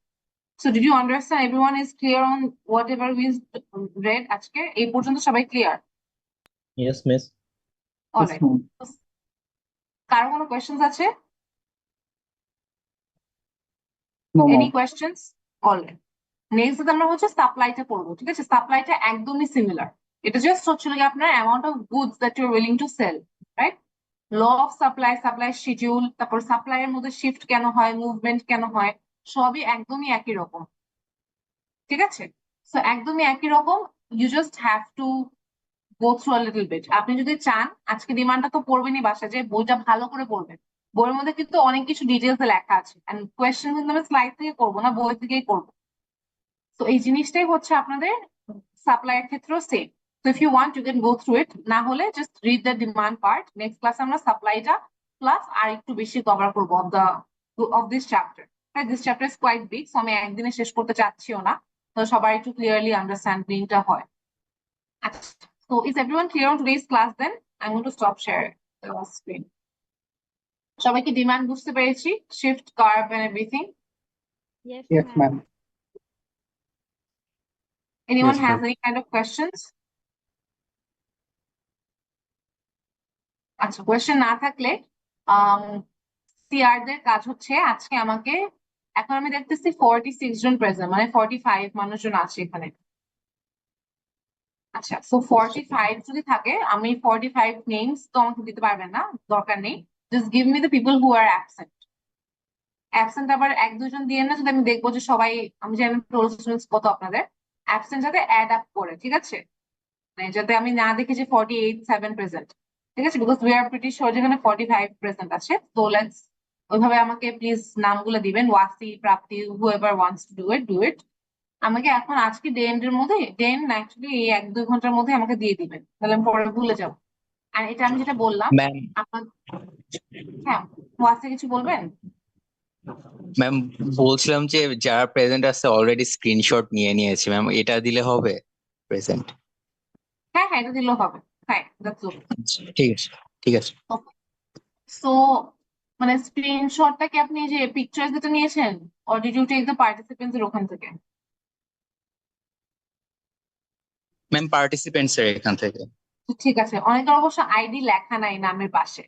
So did you understand? Everyone is clear on whatever we read আজকে? এই পর্যন্ত সবাই ক্লিয়ার? Yes, miss. অলরাইট, কারো কোনো কোয়েশ্চেন্স আছে? No, any ma'am. Questions? Alright, next আমরা হচ্ছে সাপ্লাইটা করবো, ঠিক আছে? সাপ্লাইটা একদমই সিমিলার, এটা জাস্ট হচ্ছিল কি আপনার amount of goods that you are willing to sell, right? Law of supply, supply schedule, তারপর সাপ্লাই এর মধ্যে শিফট কেন হয়, মুভমেন্ট কেন হয়, সবই একদমই একই রকম, ঠিক আছে? সো একদমই একই রকম, you just have to go through a little bit. আপনি যদি চান আজকে ডিমান্ডটা তো পড়বেনই বাসায়, যে বইটা ভালো করে পড়বেন। বইয়ের মধ্যে কিন্তু অনেক কিছু ডিটেলসে লেখা আছে, এন্ড কোয়েশ্চেন কিন্তু আমি স্লাইড থেকে করবো না, বই থেকেই করবো। তো এই জিনিসটাই হচ্ছে আপনাদের সাপ্লাইয়ের ক্ষেত্রেও same. So if you want you can go through it, না হলে just read the demand part. Next class আমরা সাপ্লাইটা প্লাস আর একটু বেশি কভার করবো of this chapter. Right, this chapter is quite big, so আমি একদিনে শেষ করতে চাচ্ছিও না, তো সবাই একটু ক্লিয়ারলি আন্ডারস্ট্যান্ডিংটা হয়। আচ্ছা, so is everyone clear on today's class then? I'm going to stop share the screen. সবাই কি ডিমান্ড বুঝতে পেরেছি, shift curve and everything? Yes, ma'am. Anyone Yes, has ma'am. any kind of questions? আচ্ছা, question না থাকলে CR দের কাজ হচ্ছে আজকে আমাকে, এখন আমি দেখতেছি 46 জন প্রেজেন্ট, মানে 45 মানুষজন আছে এখানে। আচ্ছা, সো 45 যদি থাকে, আমি 45 নেমস তো আমাকে দিতে পারবেন না, দরকার নেই, just give me the people who are absent. Absent আবার এক দুজন দিয়ে না, যদি আমি দেখবো যে সবাই, আমি জানি টোটাল স্টুডেন্টস কত আপনাদের, অ্যাবসেন্ট যাতে অ্যাড আপ করে, ঠিক আছে, মানে যাতে আমি না দেখি যে 48 প্রেজেন্ট, ঠিক আছে, because we are pretty sure যেখানে 45 প্রেজেন্ট আছে। তো লেটস ওইভাবে আমাকে প্লিজ নামগুলো দিবেন, ওয়াসি, প্রাপ্তি, whoever wants to do it. আমাকে এখন আজকে ডে এন্ডের মধ্যে, অ্যাকচুয়ালি এই 1-2 ঘন্টার মধ্যে আমাকে দিয়ে দিবেন, তাহলে আমি পরে ভুলে যাবো। আর এটা আমি যেটা বললাম ম্যাম আপনার, হ্যাঁ, ওয়াসি কিছু বলবেন? ম্যাম বলছিলাম যে যারা প্রেজেন্ট আছে অলরেডি স্ক্রিনশট নিয়ে নিয়েছি ম্যাম, এটা দিলে হবে প্রেজেন্ট? হ্যাঁ হ্যাঁ, এটা দিলেও হবে, হ্যাঁ, দ্যাটস ওকে। ঠিক আছে, ঠিক আছে। সো মানে স্ক্রিনশটটা কি আপনি যে পিকচার যেটা নিয়েছেন, or did you take the participants এর ওখান থেকে? ম্যাম পার্টিসিপেন্টস এর এখান থেকে। ঠিক আছে, অনেকের অবশ্য আইডি লেখা নাই নামের পাশে,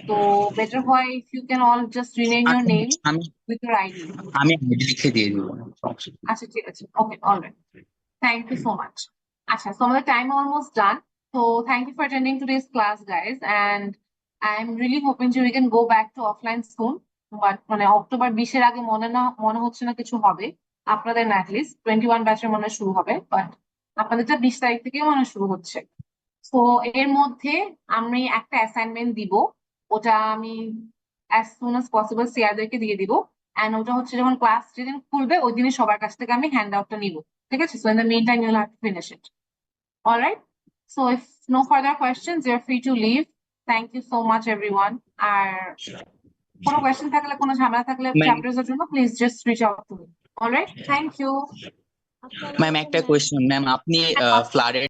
তো বেটার হয় if you can all just rename your name আমি উইথ ইউর আইডি। আমি আইডি লিখে দিয়ে দিব, সমস্যা নেই। আচ্ছা, ঠিক আছে, okay, alright, thank you so much. আচ্ছা, so আমাদের time almost done, so thank you for attending today's class guys, and I'm really hoping we can go back to offline soon, but মানে অক্টোবর 20-এর আগে মনে হচ্ছে না কিছু হবে আপনাদের, না অ্যাটলিস্ট 21 ব্যাচের মনে হয় শুরু হবে, বাট আপনাদেরটা 20 তারিখ থেকে মনে হয় শুরু হচ্ছে। তো এর মধ্যে আমি একটা অ্যাসাইনমেন্ট দিব, ওটা আমি as soon as possible সিআরদেরকে দিয়ে দিব, এন্ড ওটা হচ্ছে যখন ক্লাস যেদিন খুলবে ওই দিনই সবার কাছ থেকে আমি হ্যান্ড আউটটা নিব, ঠিক আছে? So in the mean time you'll have to finish it. Alright, so if no further questions you are free to leave. Thank you so much everyone. আর কোনো কোয়েশ্চেন থাকলে, কোনো ঝামেলা থাকলে ম্যাম চ্যাপ্টার্স এর জন্য please just reach out to me. Alright, thank you. Ma'am একটা question ma'am, আপনি ফ্লাডের